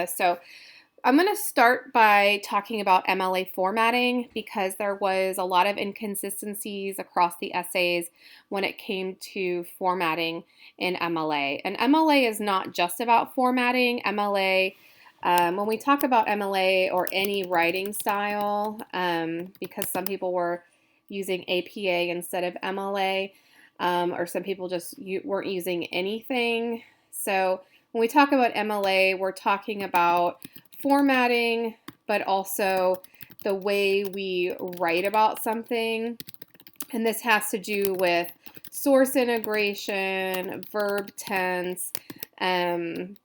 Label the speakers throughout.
Speaker 1: So I'm going to start by talking about MLA formatting because there was a lot of inconsistencies across the essays when it came to formatting in MLA. And MLA is not just about formatting. MLA, when we talk about MLA or any writing style, because some people were using APA instead of MLA, or some people just weren't using anything. So when we talk about MLA, we're talking about formatting, but also the way we write about something. And this has to do with source integration, verb tense, and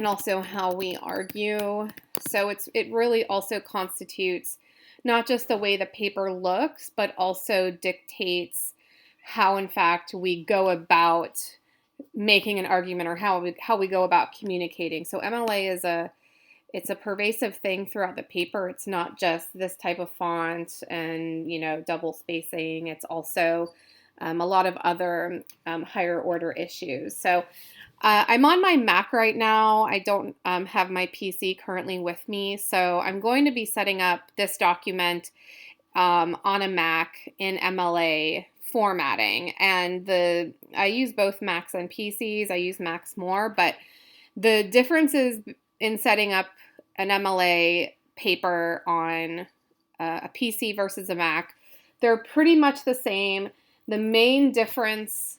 Speaker 1: also how we argue. So it really also constitutes not just the way the paper looks, but also dictates how, in fact, we go about making an argument or how we go about communicating. So MLA it's a pervasive thing throughout the paper. It's not just this type of font and, double spacing. It's also a lot of other higher order issues. So I'm on my Mac right now. I don't have my PC currently with me. So I'm going to be setting up this document on a Mac in MLA formatting. And I use both Macs and PCs. I use Macs more, but the differences in setting up an MLA paper on a PC versus a Mac, they're pretty much the same. The main difference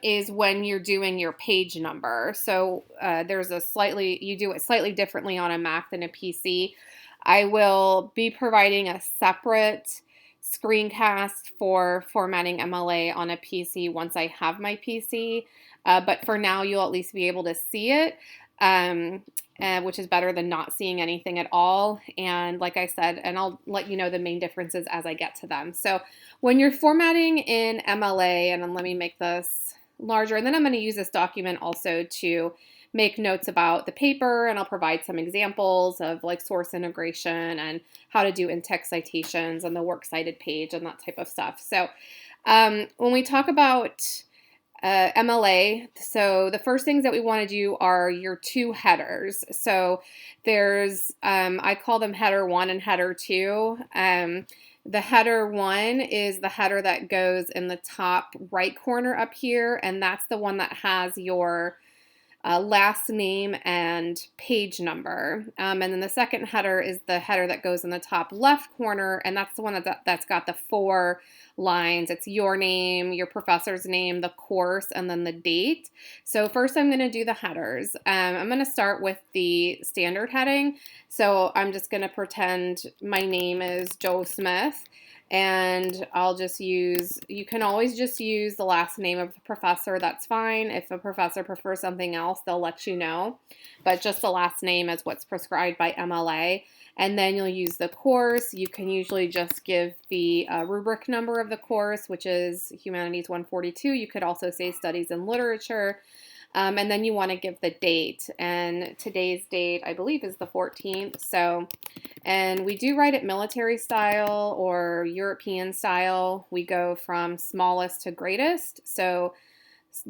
Speaker 1: is when you're doing your page number. So you do it slightly differently on a Mac than a PC. I will be providing a separate screencast for formatting MLA on a PC once I have my PC. But for now, you'll at least be able to see it, which is better than not seeing anything at all. And like I said, and I'll let you know the main differences as I get to them. So when you're formatting in MLA, and then let me make this larger, and then I'm going to use this document also to make notes about the paper, and I'll provide some examples of like source integration and how to do in-text citations and the works cited page and that type of stuff. So when we talk about MLA, so the first things that we want to do are your two headers. So there's, I call them header 1 and header 2. The header 1 is the header that goes in the top right corner up here, and that's the one that has your last name and page number. And then the second header is the header that goes in the top left corner, and that's the one that's got the 4 lines. It's your name, your professor's name, the course, and then the date. So first I'm going to do the headers. I'm going to start with the standard heading. So I'm just going to pretend my name is Joe Smith. And I'll just you can always just use the last name of the professor. That's fine. If a professor prefers something else, they'll let you know. But just the last name is what's prescribed by MLA. And then you'll use the course. You can usually just give the rubric number of the course, which is HUMN142. You could also say Studies in Literature. And then you want to give the date, and today's date, I believe, is the 14th. So, and we do write it military style or European style. We go from smallest to greatest. So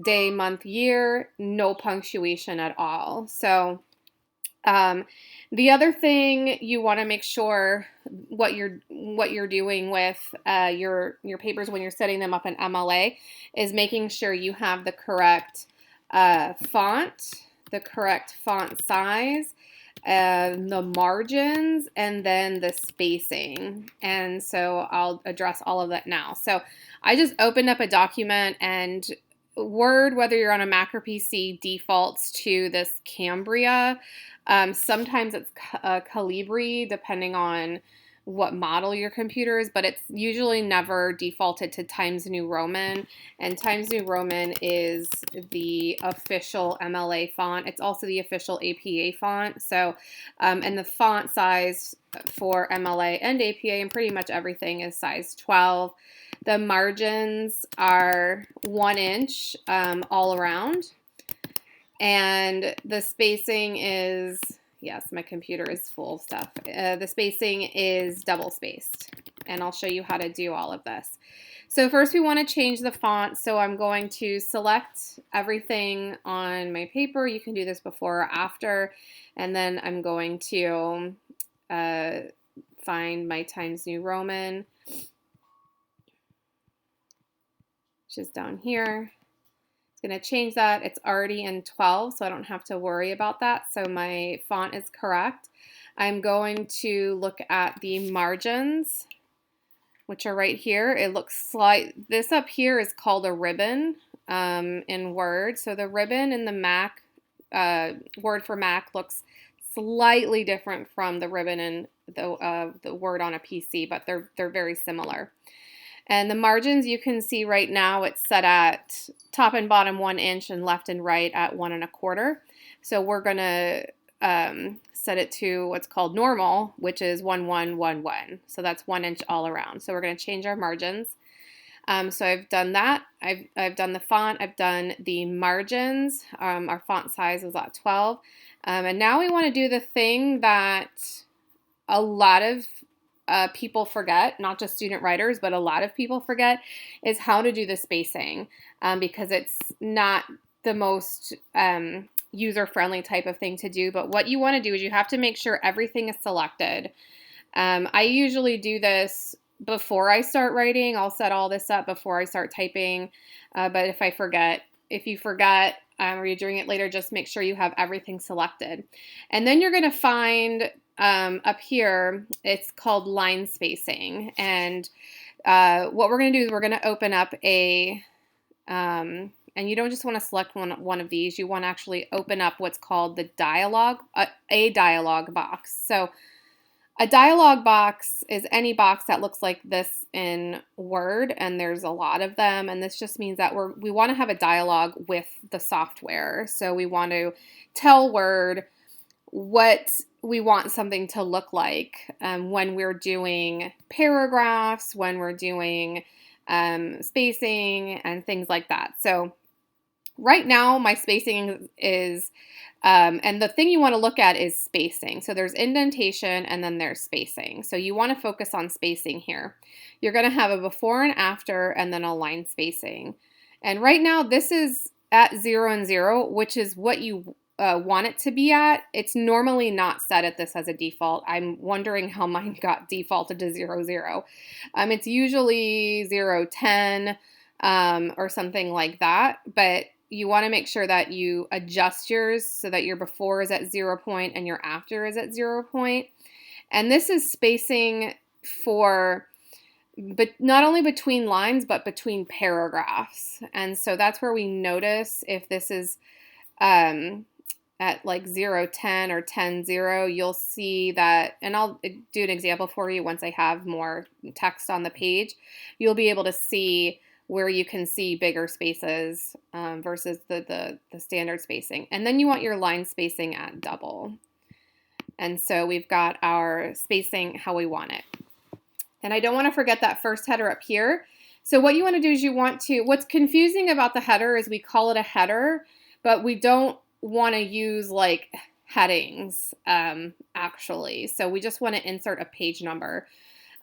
Speaker 1: day, month, year, no punctuation at all. So the other thing you want to make sure what you're doing with your papers when you're setting them up in MLA is making sure you have the correct font, the correct font size, the margins, and then the spacing. And so I'll address all of that now. So I just opened up a document, and Word, whether you're on a Mac or PC, defaults to this Cambria. Sometimes it's Calibri, depending on what model your computer is, but it's usually never defaulted to Times New Roman, and Times New Roman is the official MLA font. It's also the official APA font. So, and the font size for MLA and APA and pretty much everything is size 12. The margins are 1 inch all around, and the spacing is, yes, my computer is full of stuff. The spacing is double spaced. and I'll show you how to do all of this. So first we want to change the font, so I'm going to select everything on my paper. You can do this before or after, and then I'm going to find my Times New Roman, which is down here. It's going to change that. It's already in 12, so I don't have to worry about that, so my font is correct. I'm going to look at the margins, which are right here. It looks like this up here is called a ribbon in Word. So the ribbon in the Mac, Word for Mac, looks slightly different from the ribbon in the Word on a PC, but they're very similar. And the margins you can see right now, it's set at top and bottom 1 inch and left and right at 1 1/4. So we're gonna set it to what's called normal, which is 1 1 1 1. So that's 1 inch all around. So we're going to change our margins. So I've done that. I've done the font. I've done the margins. Our font size is at 12. And now we want to do the thing that a lot of people forget, not just student writers, but a lot of people forget, is how to do the spacing, because it's not the most user-friendly type of thing to do. But what you want to do is you have to make sure everything is selected. I usually do this before I start writing. I'll set all this up before I start typing. But if you forget or you're doing it later, just make sure you have everything selected. And then you're going to find up here, it's called line spacing. And what we're going to do is we're going to open up a and you don't just want to select one of these. You want to actually open up what's called the dialog box. So a dialog box is any box that looks like this in Word, and there's a lot of them. And this just means that we want to have a dialogue with the software. So we want to tell Word what we want something to look like when we're doing paragraphs, when we're doing spacing and things like that. So right now my spacing is, and the thing you want to look at is spacing. So there's indentation and then there's spacing. So you want to focus on spacing here. You're going to have a before and after and then a line spacing. And right now this is at 0 and 0, which is what you want it to be at. It's normally not set at this as a default. I'm wondering how mine got defaulted to 0 0. It's usually 0 10 or something like that, but you want to make sure that you adjust yours so that your before is at 0 point and your after is at 0 point. And this is spacing for but not only between lines but between paragraphs. And so that's where we notice if this is at like 0 10 or 10 0, you'll see that, and I'll do an example for you once I have more text on the page. You'll be able to see where you can see bigger spaces versus the standard spacing. And then you want your line spacing at double. And so we've got our spacing how we want it. And I don't want to forget that first header up here. So what you want to do is what's confusing about the header is we call it a header, but we don't want to use like headings actually. So we just want to insert a page number.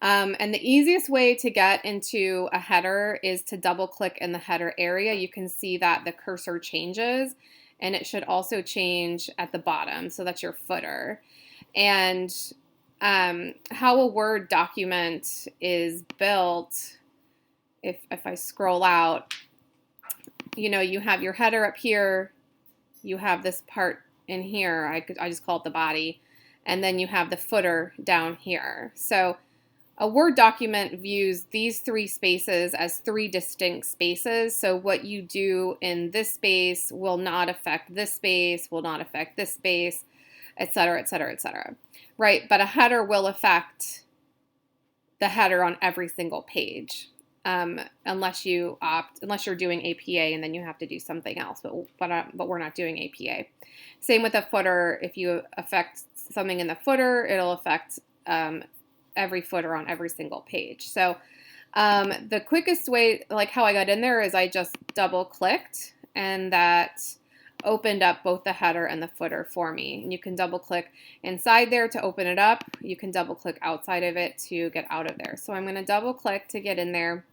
Speaker 1: And the easiest way to get into a header is to double click in the header area. You can see that the cursor changes, and it should also change at the bottom. So that's your footer. And how a Word document is built, if I scroll out, you have your header up here, you have this part in here, I just call it the body, and then you have the footer down here. So a Word document views these 3 spaces as 3 distinct spaces. So what you do in this space will not affect this space, will not affect this space, et cetera, et cetera, et cetera. Right, but a header will affect the header on every single page, unless you're doing APA, and then you have to do something else. But we're not doing APA. Same with a footer. If you affect something in the footer, it'll affect every footer on every single page. So the quickest way, like how I got in there, is I just double clicked, and that opened up both the header and the footer for me. And you can double click inside there to open it up. You can double click outside of it to get out of there. So I'm going to double click to get in there.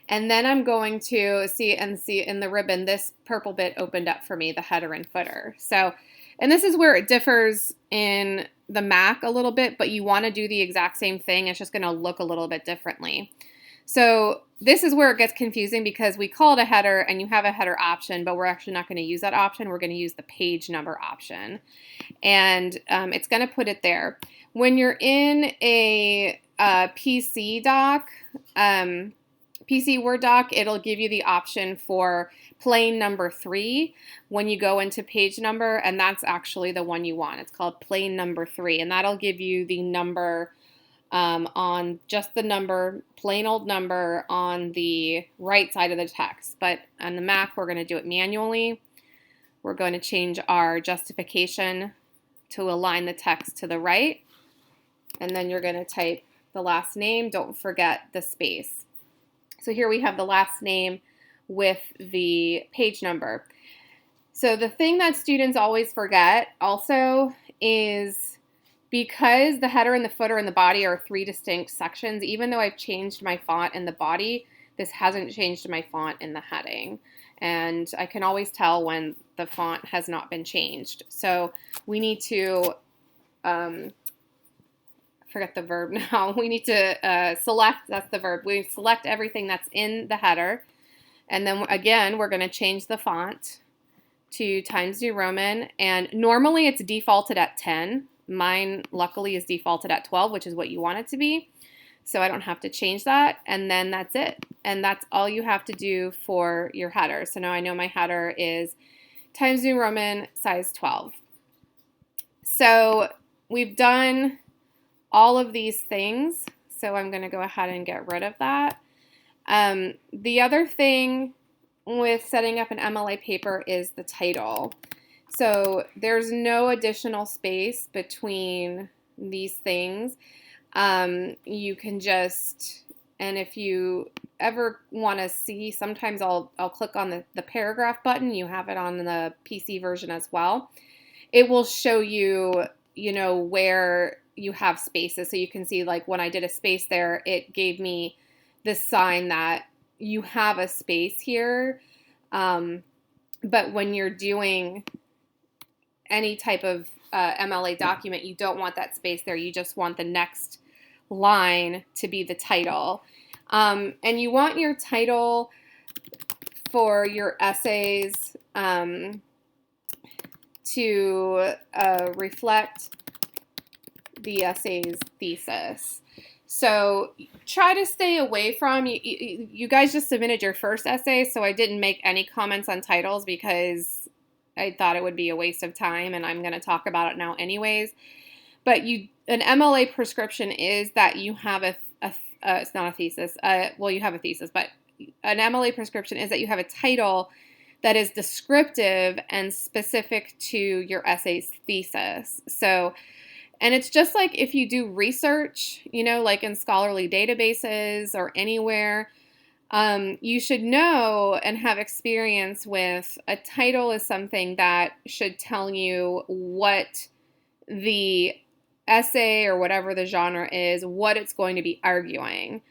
Speaker 1: And then I'm going to see in the ribbon, this purple bit opened up for me, the header and footer. So, and this is where it differs in the Mac a little bit, but you want to do the exact same thing. It's just going to look a little bit differently. So this is where it gets confusing because we call it a header and you have a header option, but we're actually not going to use that option. We're going to use the page number option. And it's going to put it there. When you're in a PC doc, PC Word doc, it'll give you the option for plain number 3 when you go into page number, and that's actually the one you want. It's called plain number 3, and that'll give you the number on just the number, plain old number on the right side of the text. But on the Mac, we're going to do it manually. We're going to change our justification to align the text to the right. And then you're going to type the last name. Don't forget the space. So here we have the last name with the page number. So the thing that students always forget also is, because the header and the footer and the body are 3 distinct sections, even though I've changed my font in the body, this hasn't changed my font in the heading. And I can always tell when the font has not been changed. So we need to, forget the verb now, we need to select, that's the verb, we select everything that's in the header. And then again, we're going to change the font to Times New Roman. And normally it's defaulted at 10. Mine, luckily, is defaulted at 12, which is what you want it to be. So I don't have to change that. And then that's it. And that's all you have to do for your header. So now I know my header is Times New Roman, size 12. So we've done all of these things. So I'm going to go ahead and get rid of that. The other thing with setting up an MLA paper is the title. So there's no additional space between these things. You can just, and if you ever want to see, sometimes I'll click on the paragraph button. You have it on the PC version as well. It will show you, you know, where you have spaces. So you can see, like, when I did a space there, it gave me this sign that you have a space here. But when you're doing any type of MLA document, you don't want that space there. You just want the next line to be the title. And you want your title for your essays to reflect the essay's thesis. So try to stay away from, you guys just submitted your first essay, so I didn't make any comments on titles because I thought it would be a waste of time, and I'm going to talk about it now anyways. But an MLA prescription is that you have it's not a thesis. Well, you have a thesis, but an MLA prescription is that you have a title that is descriptive and specific to your essay's thesis. So, and it's just like if you do research, you know, like in scholarly databases or anywhere, you should know and have experience with a title is something that should tell you what the essay or whatever the genre is, what it's going to be arguing.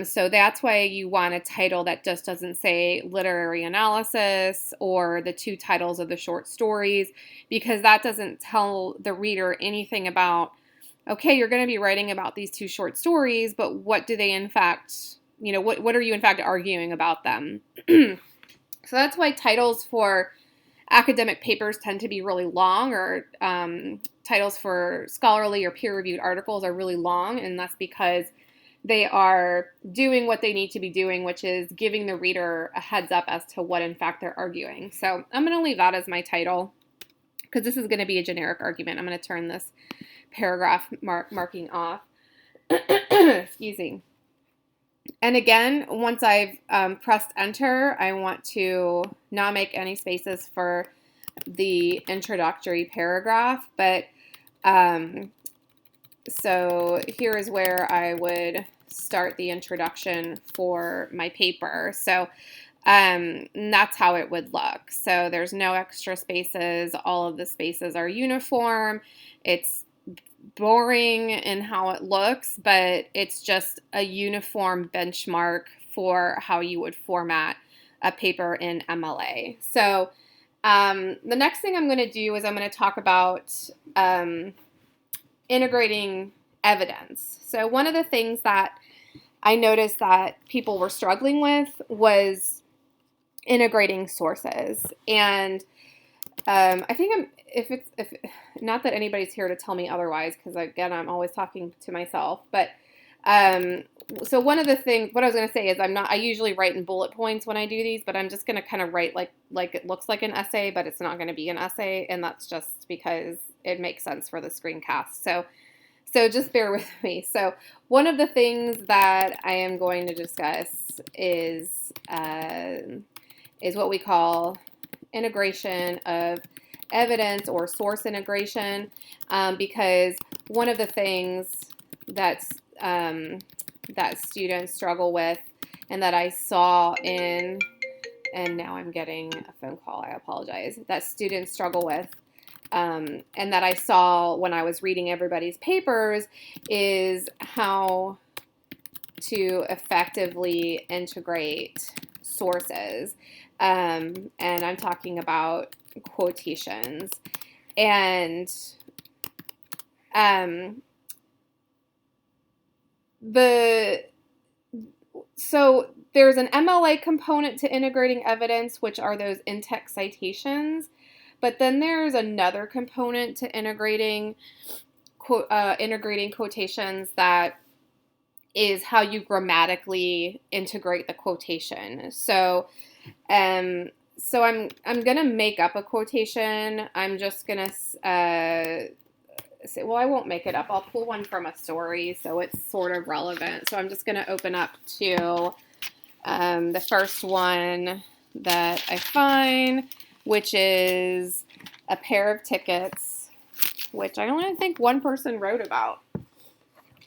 Speaker 1: So that's why you want a title that just doesn't say literary analysis or the 2 titles of the short stories, because that doesn't tell the reader anything about, okay, you're going to be writing about these 2 short stories, but what do they in fact, you know, what are you in fact arguing about them? So that's why titles for academic papers tend to be really long, or titles for scholarly or peer-reviewed articles are really long, and that's because they are doing what they need to be doing, which is giving the reader a heads up as to what in fact they're arguing. So I'm going to leave that as my title because this is going to be a generic argument. I'm going to turn this paragraph marking off. Excuse me. And again, once I've pressed enter, I want to not make any spaces for the introductory paragraph, but so here is where I would start the introduction for my paper. So And that's how it would look. So there's no extra spaces. All of the spaces are uniform. It's boring in how it looks, but it's just a uniform benchmark for how you would format a paper in MLA. So the next thing I'm going to do is I'm going to talk about integrating evidence. So one of the things that I noticed that people were struggling with was integrating sources. And I think if not that anybody's here to tell me otherwise, because again, I'm always talking to myself, but so one of the things, what I was going to say is I usually write in bullet points when I do these, but I'm just going to kind of write like it looks like an essay, but it's not going to be an essay. And that's just because it makes sense for the screencast. So just bear with me. So one of the things that I am going to discuss is what we call integration of evidence or source integration, because one of the things that's that students struggle with, and that I saw in, and now I'm getting a phone call, I apologize, that students struggle with, and that I saw when I was reading everybody's papers, is how to effectively integrate sources. And I'm talking about quotations. And so there's an MLA component to integrating evidence, which are those in-text citations. But then there's another component to integrating quotations, that is how you grammatically integrate the quotation. So I'm gonna make up a quotation. I'm just gonna say, well, I won't make it up. I'll pull one from a story, so it's sort of relevant. So I'm just gonna open up to the first one that I find, which is a pair of tickets, which I only think one person wrote about.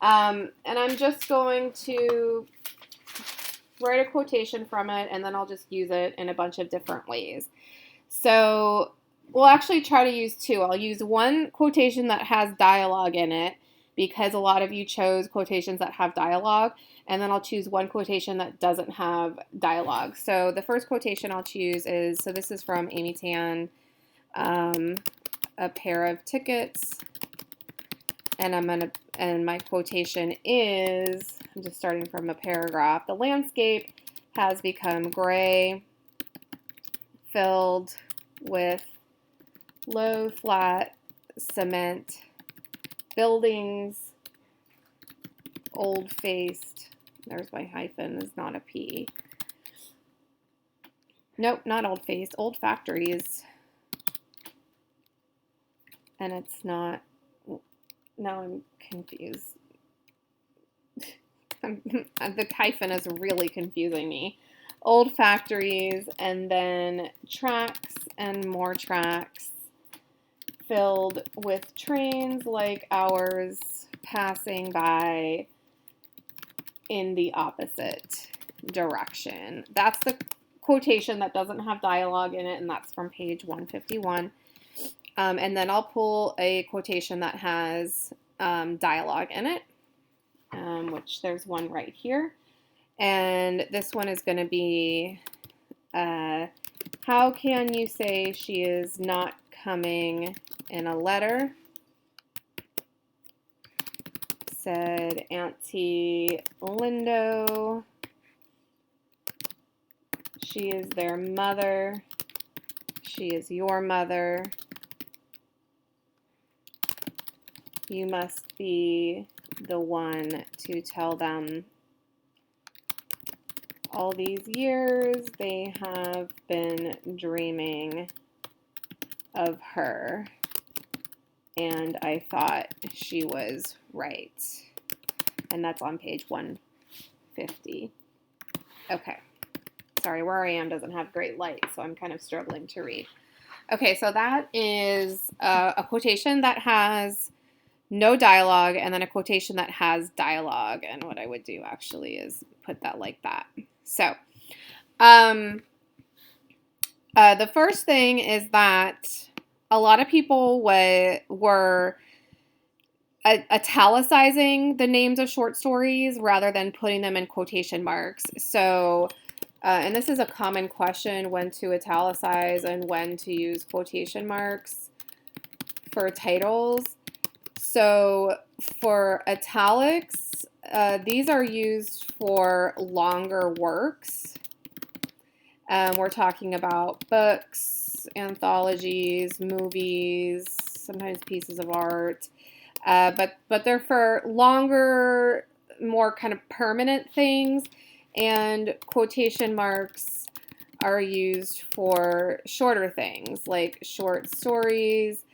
Speaker 1: And I'm just going to write a quotation from it, and then I'll just use it in a bunch of different ways. So we'll actually try to use two. I'll use one quotation that has dialogue in it, because a lot of you chose quotations that have dialogue, and then I'll choose one quotation that doesn't have dialogue. So the first quotation I'll choose is, so this is from Amy Tan, a pair of tickets, and my quotation is, I'm just starting from a paragraph, the landscape has become gray, filled with low, flat cement buildings, old-faced, there's my hyphen, is not a P. Nope, not old-faced, old factories. And it's not, now I'm confused. The hyphen is really confusing me. Old factories, and then tracks and more tracks filled with trains like ours passing by in the opposite direction. That's the quotation that doesn't have dialogue in it, and that's from page 151. And then I'll pull a quotation that has dialogue in it, which there's one right here. And this one is going to be, how can you say she is not coming in a letter? Said Auntie Lindo. She is their mother. She is your mother. You must be the one to tell them. All these years they have been dreaming of her, and I thought she was right. And that's on page 150. Okay. Sorry, where I am doesn't have great light, so I'm kind of struggling to read. Okay, so that is a quotation that has no dialogue, and then a quotation that has dialogue. And what I would do actually is put that like that. So, The first thing is that a lot of people were italicizing the names of short stories rather than putting them in quotation marks. So, and this is a common question, when to italicize and when to use quotation marks for titles. So for italics, these are used for longer works. We're talking about books, anthologies, movies, sometimes pieces of art. But they're for longer, more kind of permanent things, and quotation marks are used for shorter things like short stories,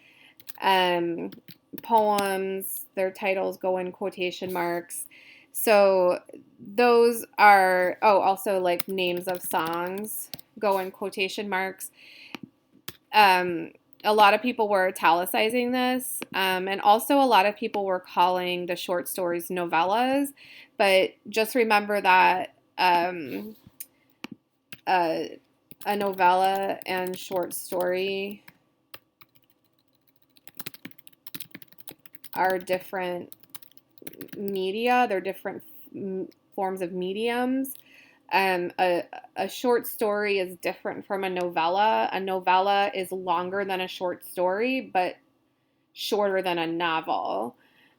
Speaker 1: poems. Their titles go in quotation marks. So those are, also like names of songs go in quotation marks. A lot of people were italicizing this, and also a lot of people were calling the short stories novellas. But just remember that a novella and short story are different media. They're different forms of mediums. A short story is different from a novella. A novella is longer than a short story, but shorter than a novel.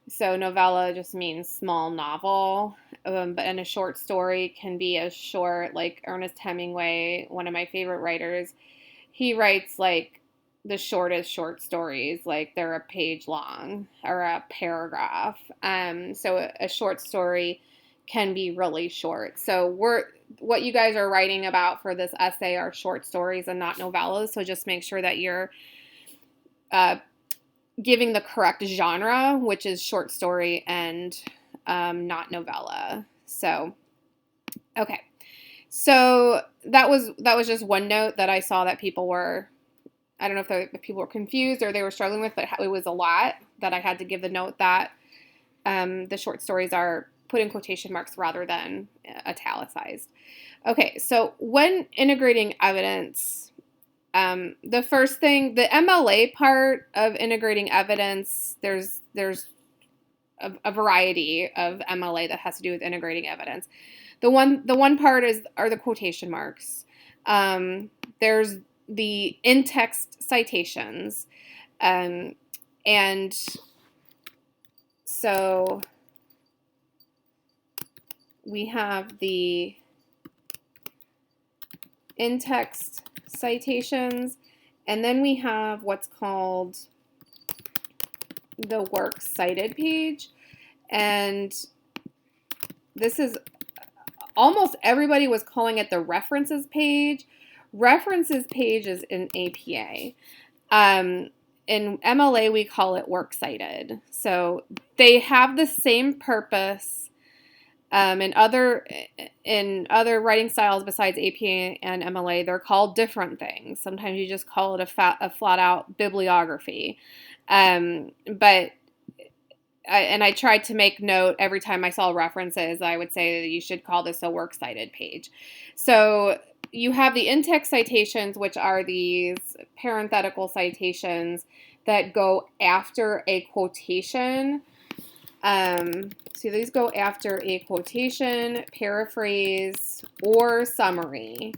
Speaker 1: So novella just means small novel, and a short story can be as short, like Ernest Hemingway, one of my favorite writers. He writes like the shortest short stories, like they're a page long or a paragraph. So a short story can be really short. So what you guys are writing about for this essay are short stories and not novellas. So just make sure that you're giving the correct genre, which is short story and not novella. So, okay. So that was just one note that I saw that people were, I don't know if the people were confused or they were struggling with, but it was a lot that I had to give the note that the short stories are put in quotation marks rather than italicized. Okay, so when integrating evidence, the first thing, the MLA part of integrating evidence, there's a variety of MLA that has to do with integrating evidence. The one part are the quotation marks. There's the in-text citations, and so we have the in-text citations, and then we have what's called the works cited page, and this is, almost everybody was calling it the references page. References page is in APA. In MLA, we call it works cited. So they have the same purpose. In other writing styles besides APA and MLA, they're called different things. Sometimes you just call it a flat out bibliography. But I tried to make note every time I saw references, I would say that you should call this a works cited page. So you have the in-text citations, which are these parenthetical citations that go after a quotation. So these go after a quotation, paraphrase, or summary.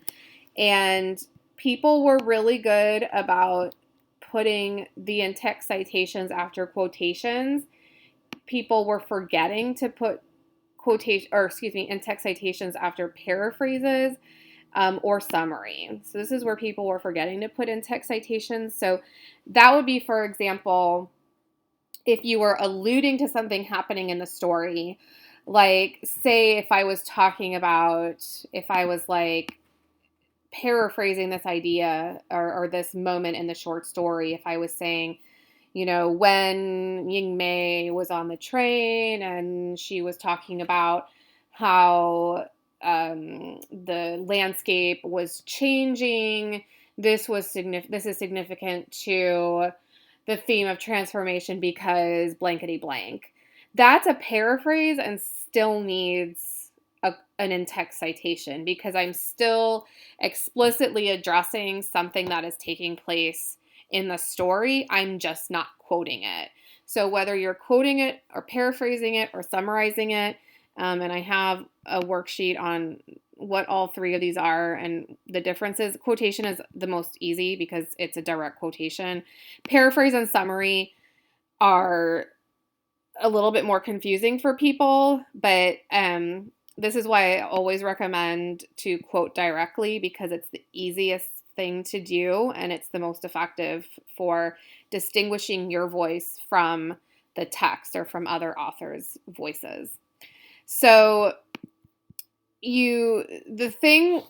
Speaker 1: And people were really good about putting the in-text citations after quotations. People were forgetting to put in-text citations after paraphrases or summary. So this is where people were forgetting to put in-text citations. So that would be, for example, if you were alluding to something happening in the story, like say if I was like paraphrasing this idea or this moment in the short story, if I was saying, when Ying Mei was on the train and she was talking about how the landscape was changing, this is significant to the theme of transformation because blankety blank. That's a paraphrase and still needs an in-text citation because I'm still explicitly addressing something that is taking place in the story. I'm just not quoting it. So whether you're quoting it or paraphrasing it or summarizing it, and I have a worksheet on what all three of these are and the differences. Quotation is the most easy because it's a direct quotation. Paraphrase and summary are a little bit more confusing for people, but this is why I always recommend to quote directly because it's the easiest thing to do and it's the most effective for distinguishing your voice from the text or from other authors' voices. So the thing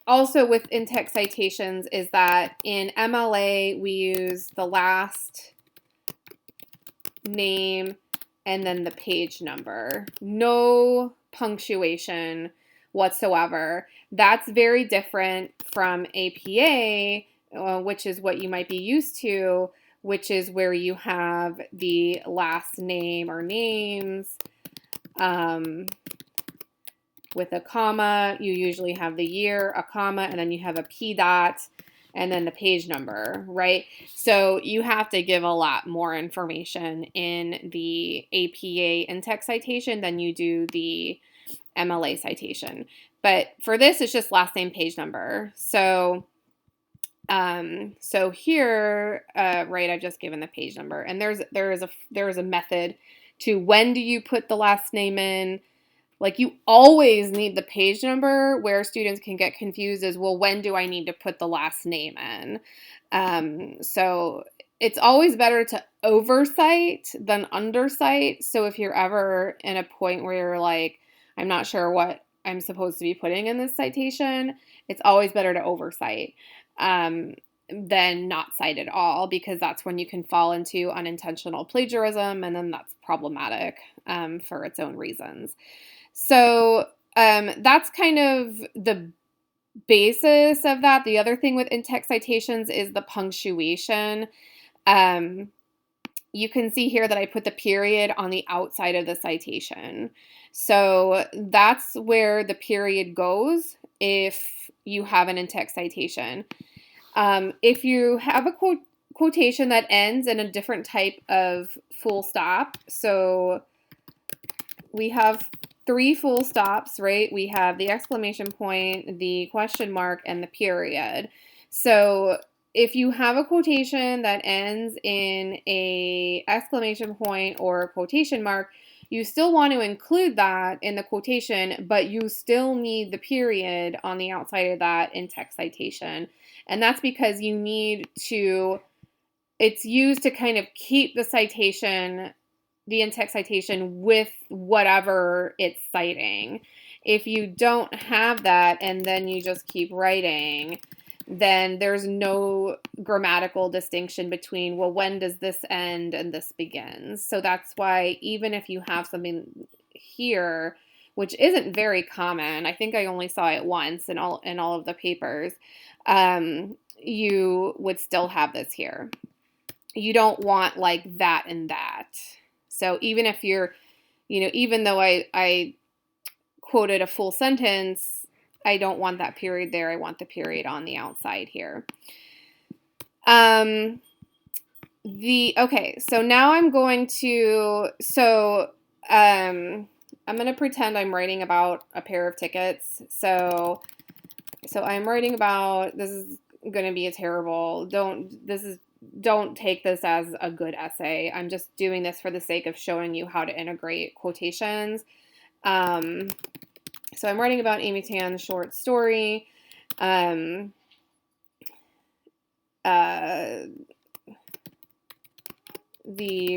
Speaker 1: also with in-text citations is that in MLA we use the last name and then the page number. No punctuation whatsoever. That's very different from APA, which is what you might be used to, which is where you have the last name or names with a comma. You usually have the year, a comma, and then you have a P dot, and then the page number, right? So you have to give a lot more information in the APA in-text citation than you do the MLA citation. But for this, it's just last name, page number. So here, right, I've just given the page number, and there is a method to when do you put the last name in. Like you always need the page number. Where students can get confused is, well, when do I need to put the last name in? So it's always better to oversight than undercite. So if you're ever in a point where you're like, I'm not sure what I'm supposed to be putting in this citation, it's always better to oversight than not cite at all, because that's when you can fall into unintentional plagiarism, and then that's problematic for its own reasons. So that's kind of the basis of that. The other thing with in-text citations is the punctuation. You can see here that I put the period on the outside of the citation. So that's where the period goes if you have an in-text citation. If you have a quotation that ends in a different type of full stop, so we have 3 full stops, right? We have the exclamation point, the question mark, and the period. So if you have a quotation that ends in a exclamation point or a quotation mark, you still want to include that in the quotation, but you still need the period on the outside of that in-text citation. And that's because you need to, it's used to kind of keep the citation, the in-text citation, with whatever it's citing. If you don't have that and then you just keep writing, then there's no grammatical distinction between, well, when does this end and this begins? So that's why even if you have something here, which isn't very common, I think I only saw it once in all of the papers, you would still have this here. You don't want like that and that. So even if you're, even though I quoted a full sentence, I don't want that period there. I want the period on the outside here. Okay, so now I'm going to, I'm going to pretend I'm writing about a pair of tickets. So I'm writing about, this is going to be a terrible, don't take this as a good essay. I'm just doing this for the sake of showing you how to integrate quotations. So I'm writing about Amy Tan's short story. The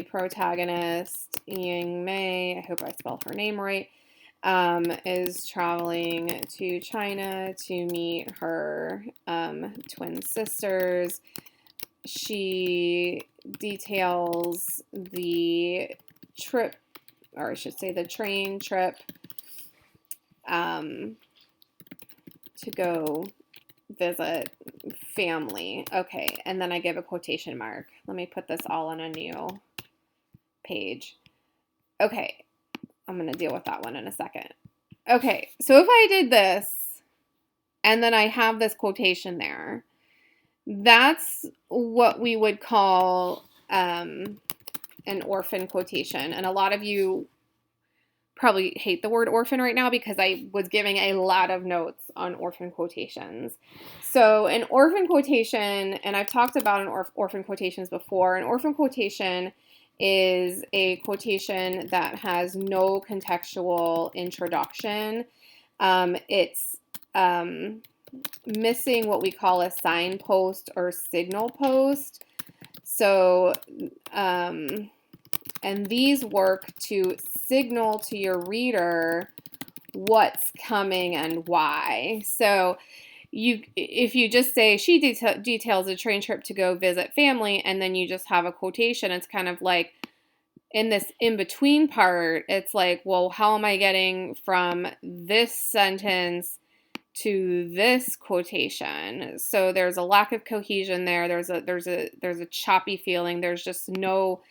Speaker 1: protagonist, Ying Mei, I hope I spelled her name right, is traveling to China to meet her twin sisters. She details the trip, or I should say the train trip, to go visit family. Okay, and then I give a quotation mark. Let me put this all on a new page. Okay, I'm going to deal with that one in a second. Okay, so if I did this and then I have this quotation there, that's what we would call an orphan quotation. And a lot of you probably hate the word orphan right now because I was giving a lot of notes on orphan quotations. So an orphan quotation, and I've talked about orphan quotations before, an orphan quotation is a quotation that has no contextual introduction. It's missing what we call a signpost or signal post. So, and these work to signal to your reader what's coming and why. So if you just say she details a train trip to go visit family, and then you just have a quotation, it's kind of like in this in-between part, it's like, well, how am I getting from this sentence to this quotation? So there's a lack of cohesion there. There's a choppy feeling. There's just no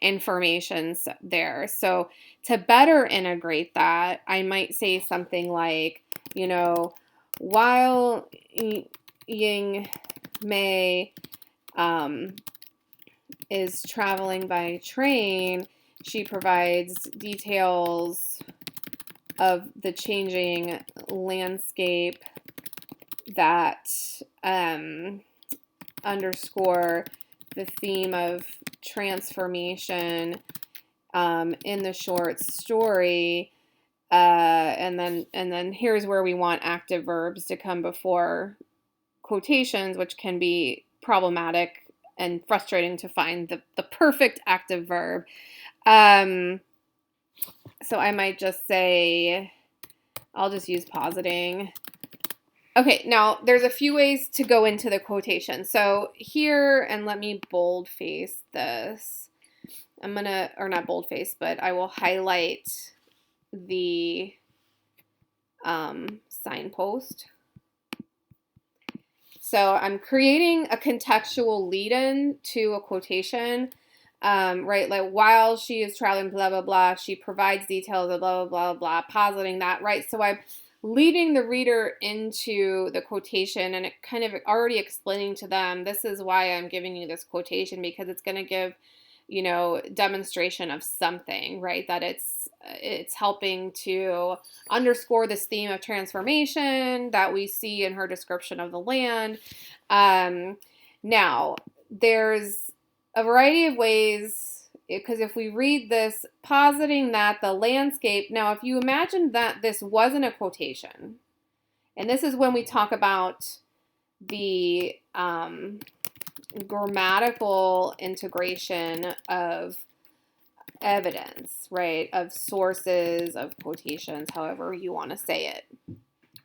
Speaker 1: information there. So to better integrate that, I might say something like, while Ying Mei is traveling by train, she provides details of the changing landscape that underscore the theme of transformation in the short story. And then here's where we want active verbs to come before quotations, which can be problematic and frustrating to find the perfect active verb. So I might just say, I'll just use positing. Okay, now there's a few ways to go into the quotation. So here, and let me boldface this. I'm gonna, or not boldface, but I will highlight the signpost. So I'm creating a contextual lead-in to a quotation, right? Like, while she is traveling, blah, blah, blah, she provides details of blah, blah, blah, blah, positing that, right? So I'm leading the reader into the quotation and it kind of already explaining to them, this is why I'm giving you this quotation, because it's going to give, demonstration of something, right? That it's helping to underscore this theme of transformation that we see in her description of the land. Now, there's a variety of ways, because if we read this, positing that the landscape, now if you imagine that this wasn't a quotation, and this is when we talk about the grammatical integration of evidence, right, of sources, of quotations, however you want to say it.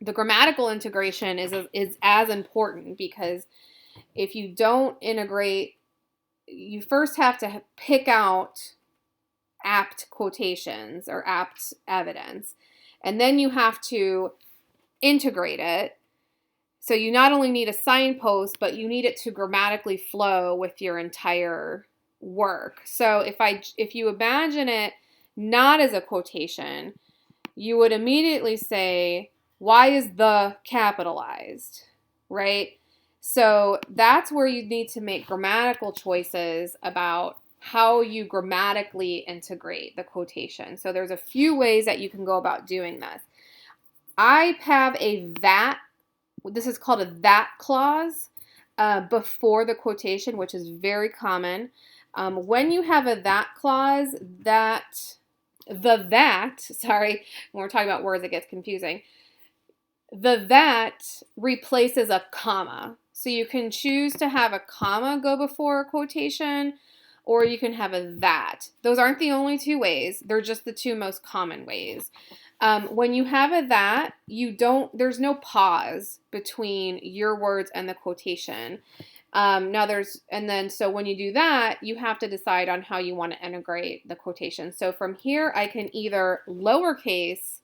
Speaker 1: The grammatical integration is as important, because if you don't integrate, you first have to pick out apt quotations or apt evidence, and then you have to integrate it. So you not only need a signpost, but you need it to grammatically flow with your entire work. So if you imagine it not as a quotation, you would immediately say, why is the capitalized, right? So that's where you need to make grammatical choices about how you grammatically integrate the quotation. So there's a few ways that you can go about doing this. I have a that, this is called a that clause before the quotation, which is very common. When you have a that clause, when we're talking about words, it gets confusing. The that replaces a comma. So you can choose to have a comma go before a quotation, or you can have a that. Those aren't the only two ways. They're just the two most common ways. When you have a that, there's no pause between your words and the quotation. So when you do that, you have to decide on how you want to integrate the quotation. So from here, I can either lowercase,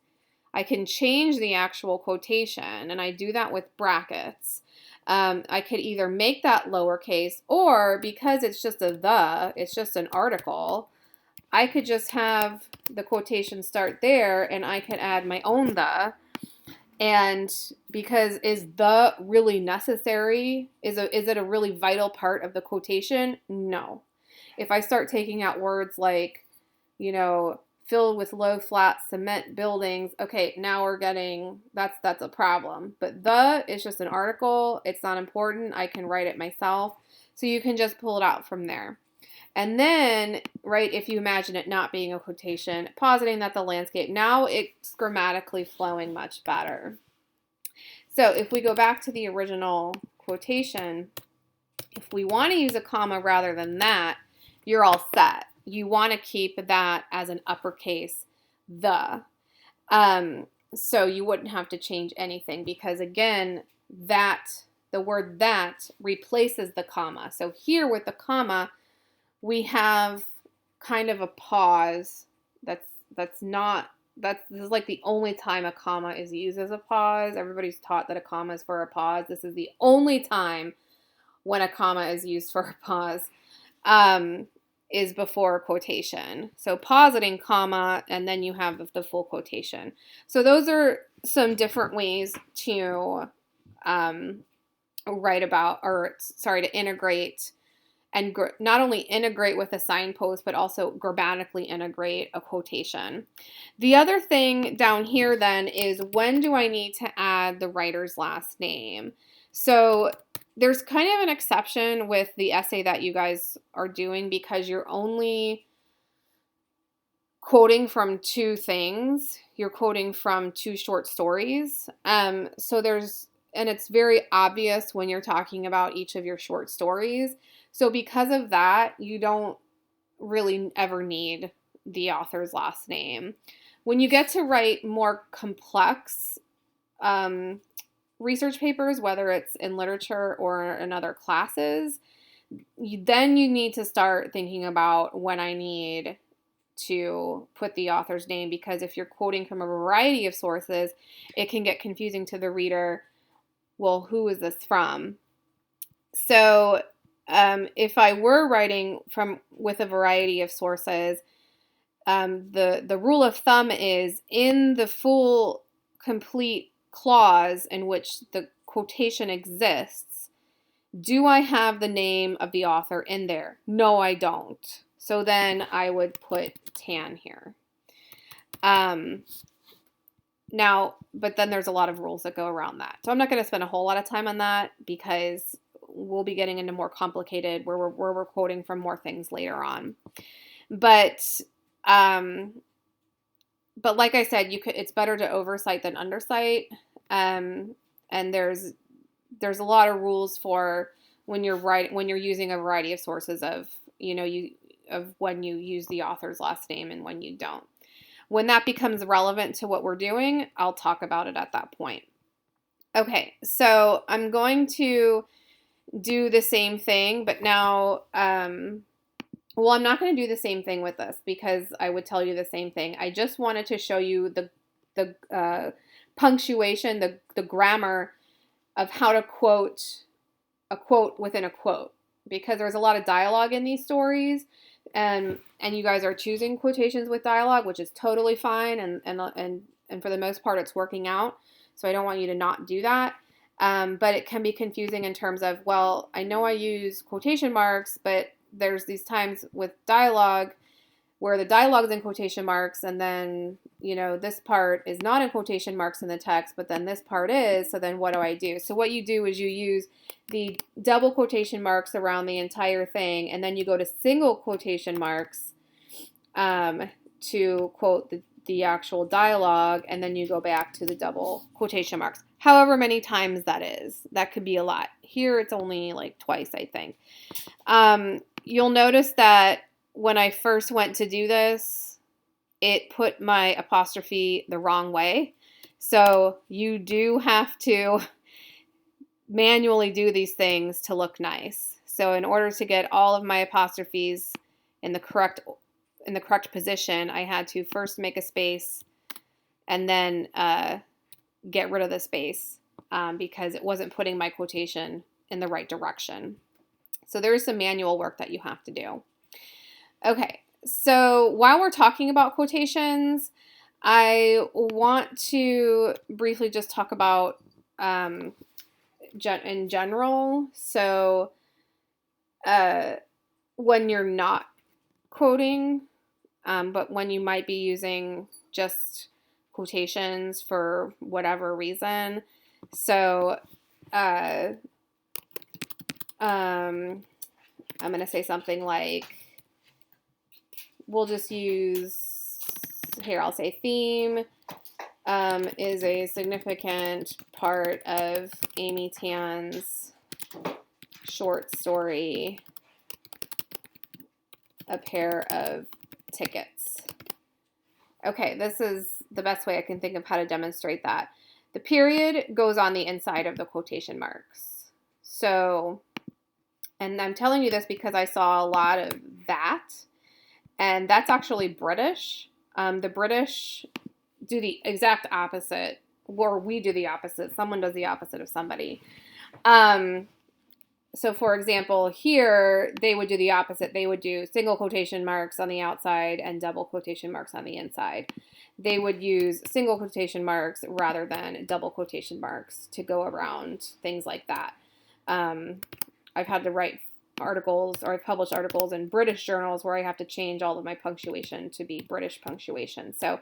Speaker 1: I can change the actual quotation, and I do that with brackets. I could either make that lowercase, or because it's just it's just an article, I could just have the quotation start there and I could add my own the. And because is the really necessary? Is it a really vital part of the quotation? No. If I start taking out words like, filled with low flat cement buildings, okay, now we're getting that's a problem. But the is just an article. It's not important. I can write it myself. So you can just pull it out from there. And then, right, if you imagine it not being a quotation, positing that the landscape, now it's grammatically flowing much better. So if we go back to the original quotation, if we want to use a comma rather than that, you're all set. You want to keep that as an uppercase the. So you wouldn't have to change anything because, again, the word that replaces the comma. So here with the comma, we have kind of a pause this is like the only time a comma is used as a pause. Everybody's taught that a comma is for a pause. This is the only time when a comma is used for a pause, is before a quotation. So positing comma, and then you have the full quotation. So those are some different ways to to integrate and not only integrate with a signpost, but also grammatically integrate a quotation. The other thing down here then is, when do I need to add the writer's last name? So there's kind of an exception with the essay that you guys are doing because you're only quoting from two things. You're quoting from two short stories. And it's very obvious when you're talking about each of your short stories. So because of that, you don't really ever need the author's last name. When you get to write more complex research papers, whether it's in literature or in other classes, then you need to start thinking about when I need to put the author's name, because if you're quoting from a variety of sources, it can get confusing to the reader. Well, who is this from? So if I were writing with a variety of sources, the rule of thumb is, in the full complete clause in which the quotation exists, do I have the name of the author in there? No, I don't. So then I would put Tan here. Now, but then there's a lot of rules that go around that. So I'm not going to spend a whole lot of time on that because we'll be getting into more complicated where we're quoting from more things later on. But like I said, it's better to oversight than undersight. And there's a lot of rules for when you're using a variety of sources of when you use the author's last name and when you don't. When that becomes relevant to what we're doing, I'll talk about it at that point. Okay, so I'm going to do the same thing, but now, I'm not going to do the same thing with this because I would tell you the same thing. I just wanted to show you the punctuation, the grammar of how to quote a quote within a quote, because there's a lot of dialogue in these stories, and you guys are choosing quotations with dialogue, which is totally fine, and for the most part it's working out. So I don't want you to not do that. But it can be confusing in terms of, well, I know I use quotation marks, but there's these times with dialogue where the dialogue is in quotation marks, and then, this part is not in quotation marks in the text, but then this part is, so then what do I do? So what you do is you use the double quotation marks around the entire thing, and then you go to single quotation marks to quote the actual dialogue, and then you go back to the double quotation marks. However many times that is. That could be a lot. Here it's only like twice, I think. You'll notice that when I first went to do this, it put my apostrophe the wrong way. So you do have to manually do these things to look nice. So in order to get all of my apostrophes in the correct position, I had to first make a space and then get rid of the space because it wasn't putting my quotation in the right direction. So there is some manual work that you have to do. Okay, So while we're talking about quotations, I want to briefly just talk about in general. So when you're not quoting, but when you might be using just quotations for whatever reason. So I'm going to say something like, we'll just use, here I'll say theme is a significant part of Amy Tan's short story, A Pair of Tickets. Okay, this is the best way I can think of how to demonstrate that. The period goes on the inside of the quotation marks. So, and I'm telling you this because I saw a lot of that, and that's actually British. The British do the exact opposite, or we do the opposite. Someone does the opposite of somebody. So for example, here, they would do the opposite. They would do single quotation marks on the outside and double quotation marks on the inside. They would use single quotation marks rather than double quotation marks to go around things like that. I've had to write articles, or I've published articles in British journals where I have to change all of my punctuation to be British punctuation. So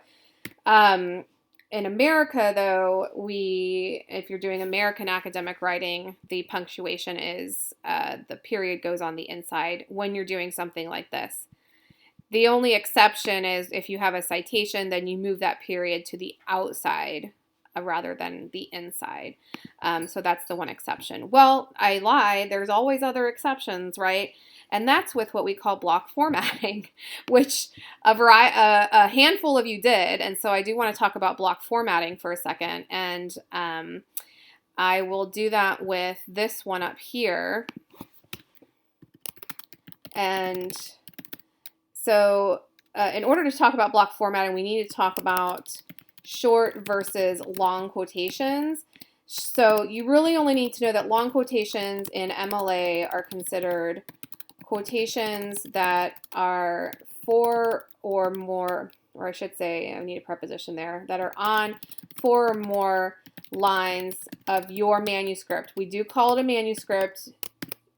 Speaker 1: in America, though, if you're doing American academic writing, the punctuation is, the period goes on the inside when you're doing something like this. The only exception is if you have a citation, then you move that period to the outside rather than the inside. So that's the one exception. Well, I lied. There's always other exceptions, right? And that's with what we call block formatting, which a handful of you did. And so I do want to talk about block formatting for a second. And I will do that with this one up here. And so in order to talk about block formatting, we need to talk about short versus long quotations. So you really only need to know that long quotations in MLA are considered quotations that are 4 or more, or I should say, I need a preposition there, that are on 4 or more lines of your manuscript. We do call it a manuscript.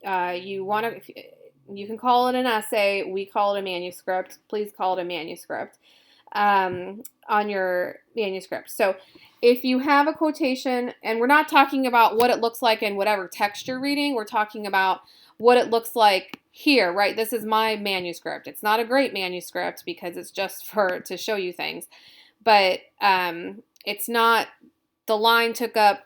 Speaker 1: You can call it an essay. We call it a manuscript. Please call it a manuscript on your manuscript. So if you have a quotation, and we're not talking about what it looks like in whatever text you're reading, we're talking about what it looks like here, right? This is my manuscript. It's not a great manuscript because it's just to show you things, but it's not, the line took up,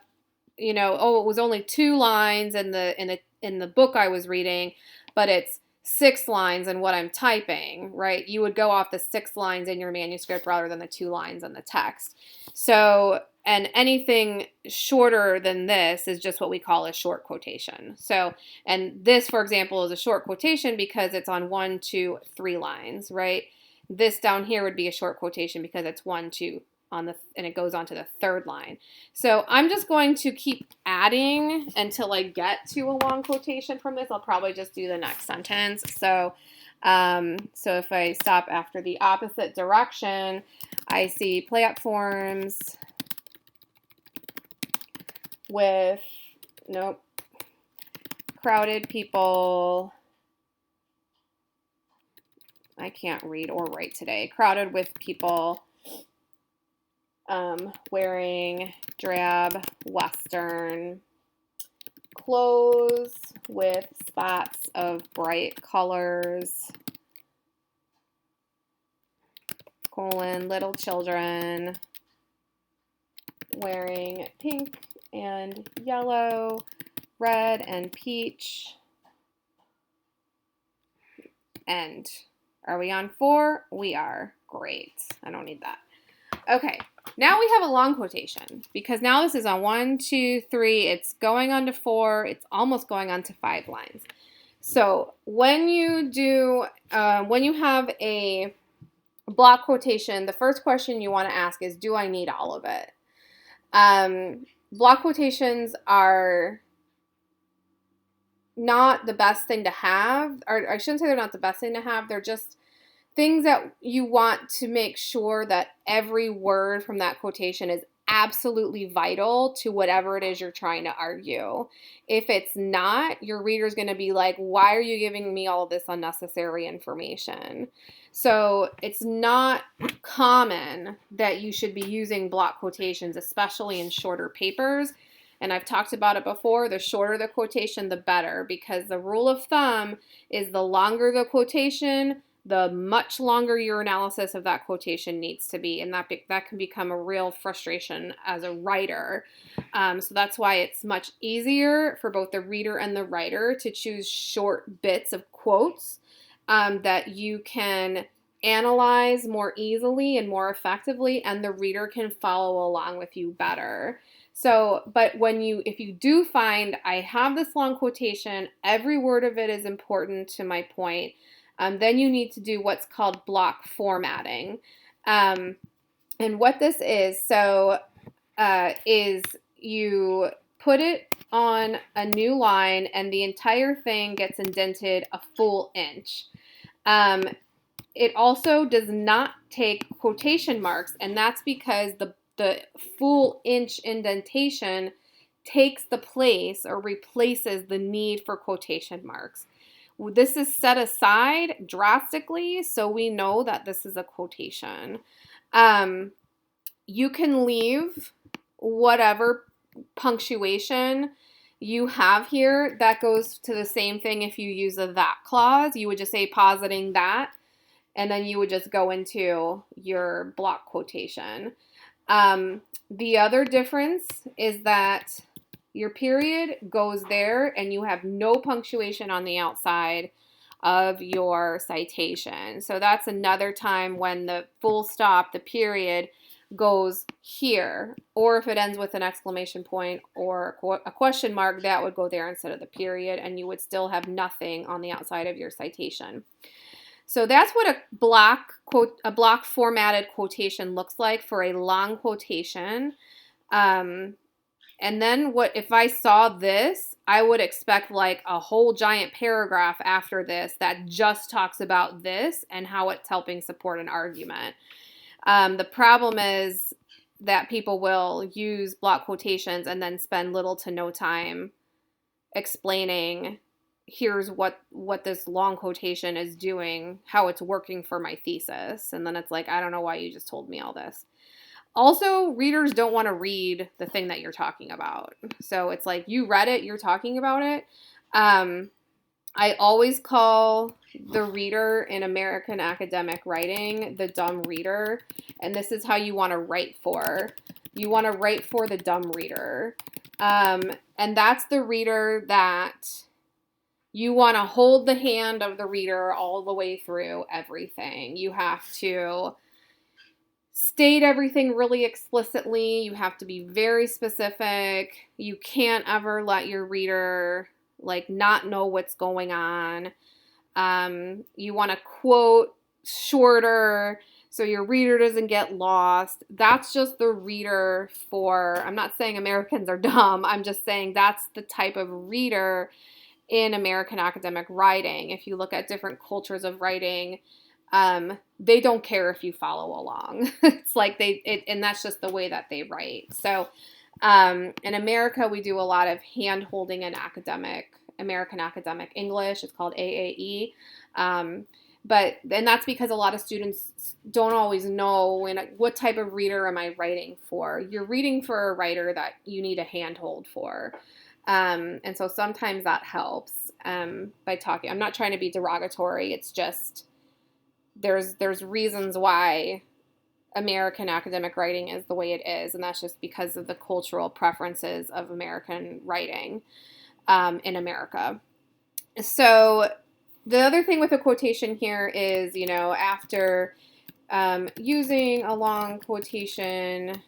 Speaker 1: it was only 2 lines in the book I was reading, but it's 6 lines in what I'm typing, right? You would go off the 6 lines in your manuscript rather than the 2 lines in the text. So, and anything shorter than this is just what we call a short quotation. So, and this, for example, is a short quotation because it's on 1, 2, 3 lines, right? This down here would be a short quotation because it's 1, 2, and it goes on to the 3rd line. So I'm just going to keep adding until I get to a long quotation from this. I'll probably just do the next sentence. So if I stop after the opposite direction, I see platforms with, crowded people. I can't read or write today. Crowded with people wearing drab Western clothes with spots of bright colors, little children wearing pink and yellow, red and peach. End. Are we on 4? We are. Great. I don't need that. Okay, now we have a long quotation because now this is on 1, 2, 3. It's going on to 4. It's almost going on to 5 lines. So when you have a block quotation, the first question you want to ask is, do I need all of it? Block quotations are not the best thing to have, or I shouldn't say they're not the best thing to have. They're just things that you want to make sure that every word from that quotation is absolutely vital to whatever it is you're trying to argue. If it's not, your reader's going to be like, why are you giving me all this unnecessary information? So it's not common that you should be using block quotations, especially in shorter papers. And I've talked about it before, the shorter the quotation, the better, because the rule of thumb is the longer the quotation, the much longer your analysis of that quotation needs to be, and that can become a real frustration as a writer. So that's why it's much easier for both the reader and the writer to choose short bits of quotes that you can analyze more easily and more effectively, and the reader can follow along with you better. So, but if you do find I have this long quotation, every word of it is important to my point, then you need to do what's called block formatting. And what this is, is you put it on a new line and the entire thing gets indented a full inch. It also does not take quotation marks, and that's because the full inch indentation takes the place or replaces the need for quotation marks. This is set aside drastically so we know that this is a quotation. You can leave whatever punctuation you have here. That goes to the same thing if you use a that clause. You would just say positing that, and then you would just go into your block quotation. The other difference is that your period goes there and you have no punctuation on the outside of your citation. So that's another time when the full stop, the period, goes here. Or if it ends with an exclamation point or a question mark, that would go there instead of the period, and you would still have nothing on the outside of your citation. So that's what a block formatted quotation looks like for a long quotation. And then if I saw this, I would expect like a whole giant paragraph after this that just talks about this and how it's helping support an argument. The problem is that people will use block quotations and then spend little to no time explaining, here's what this long quotation is doing, how it's working for my thesis. And then it's like, I don't know why you just told me all this. Also, readers don't want to read the thing that you're talking about. So it's like, you read it, you're talking about it. I always call the reader in American academic writing the dumb reader. And this is how you want to write for. You want to write for the dumb reader. And that's the reader that you want to hold the hand of the reader all the way through everything. You have to state everything really explicitly. You have to be very specific. You can't ever let your reader like not know what's going on. You want to quote shorter so your reader doesn't get lost. That's just the reader for, I'm not saying Americans are dumb. I'm just saying that's the type of reader in American academic writing. If you look at different cultures of writing, they don't care if you follow along. It's like and that's just the way that they write. So in America, we do a lot of hand-holding in American academic English. It's called AAE. And that's because a lot of students don't always know what type of reader am I writing for. You're reading for a writer that you need a handhold for. And so sometimes that helps by talking. I'm not trying to be derogatory. It's just there's reasons why American academic writing is the way it is, and that's just because of the cultural preferences of American writing in America. So the other thing with a quotation here is, after using a long quotation,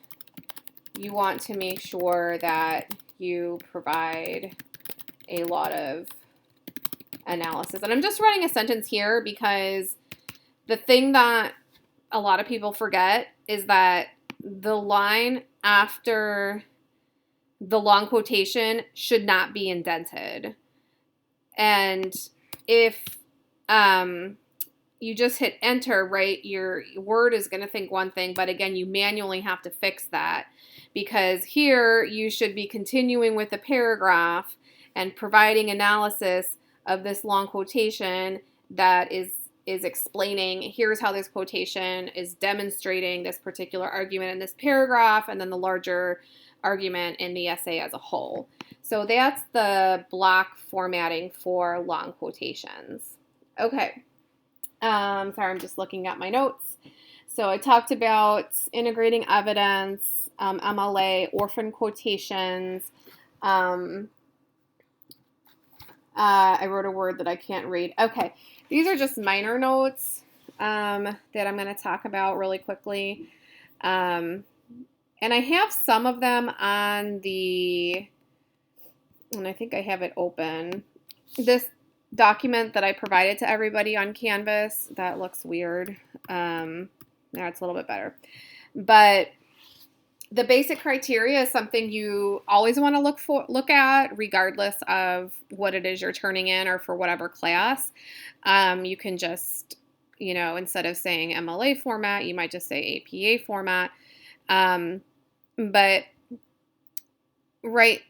Speaker 1: you want to make sure that you provide a lot of analysis. And I'm just writing a sentence here because the thing that a lot of people forget is that the line after the long quotation should not be indented. And if you just hit enter, right? Your Word is going to think one thing, but again, you manually have to fix that, because here you should be continuing with the paragraph and providing analysis of this long quotation that is explaining, here's how this quotation is demonstrating this particular argument in this paragraph, and then the larger argument in the essay as a whole. So that's the block formatting for long quotations. Okay. Sorry, I'm just looking at my notes. So I talked about integrating evidence, MLA, orphan quotations. I wrote a word that I can't read. Okay, these are just minor notes that I'm going to talk about really quickly. And I have some of them on the, and I think I have it open, this document that I provided to everybody on Canvas. That looks weird. Now it's a little bit better. But the basic criteria is something you always want to look at, regardless of what it is you're turning in or for whatever class. You can just, instead of saying MLA format, you might just say APA format. But right,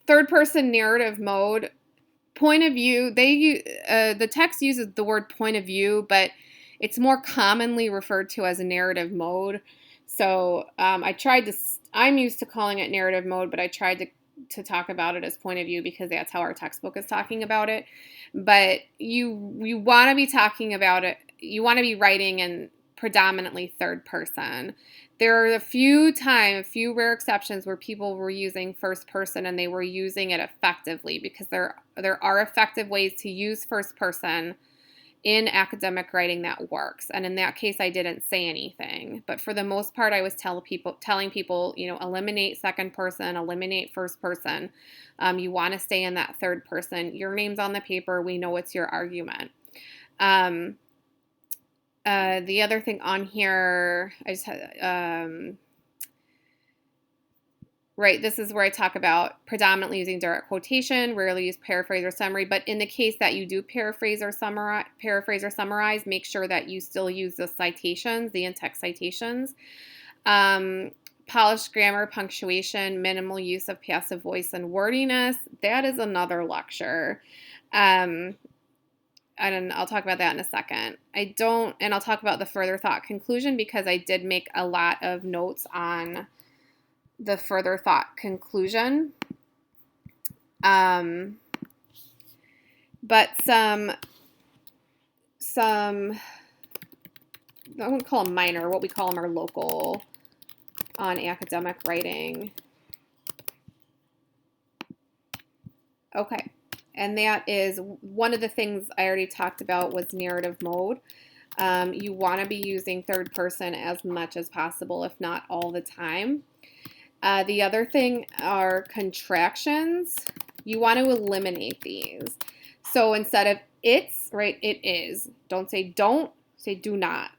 Speaker 1: third person narrative mode, point of view, the text uses the word point of view, but it's more commonly referred to as a narrative mode. So I'm used to calling it narrative mode, but I tried to talk about it as point of view because that's how our textbook is talking about it. But you want to be talking about it, you want to be writing in predominantly third person. There are a few rare exceptions where people were using first person and they were using it effectively, because there are effective ways to use first person in academic writing that works. And in that case, I didn't say anything. But for the most part, I was telling people, eliminate second person, eliminate first person. You want to stay in that third person. Your name's on the paper. We know it's your argument. The other thing on here, I just had, right, this is where I talk about predominantly using direct quotation, rarely use paraphrase or summary. But in the case that you do paraphrase or summarize, make sure that you still use the citations, the in-text citations. Polished grammar, punctuation, minimal use of passive voice and wordiness. That is another lecture. And I'll talk about that in a second. And I'll talk about the further thought conclusion, because I did make a lot of notes on the further thought conclusion. But some, I wouldn't call them minor, what we call them are local on academic writing. Okay. And that is one of the things I already talked about was narrative mode. You want to be using third person as much as possible, if not all the time. The other thing are contractions. You want to eliminate these. So instead of it's, right, it is. Don't say don't, say do not.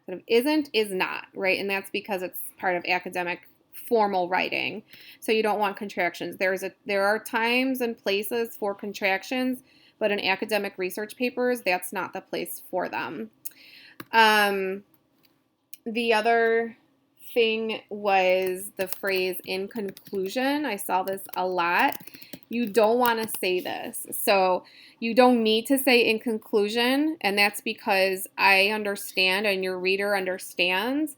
Speaker 1: Instead of isn't, is not, right? And that's because it's part of academic formal writing. So you don't want contractions. There are times and places for contractions, but in academic research papers, that's not the place for them. The other thing was the phrase in conclusion. I saw this a lot. You don't want to say this. So you don't need to say in conclusion, and that's because I understand and your reader understands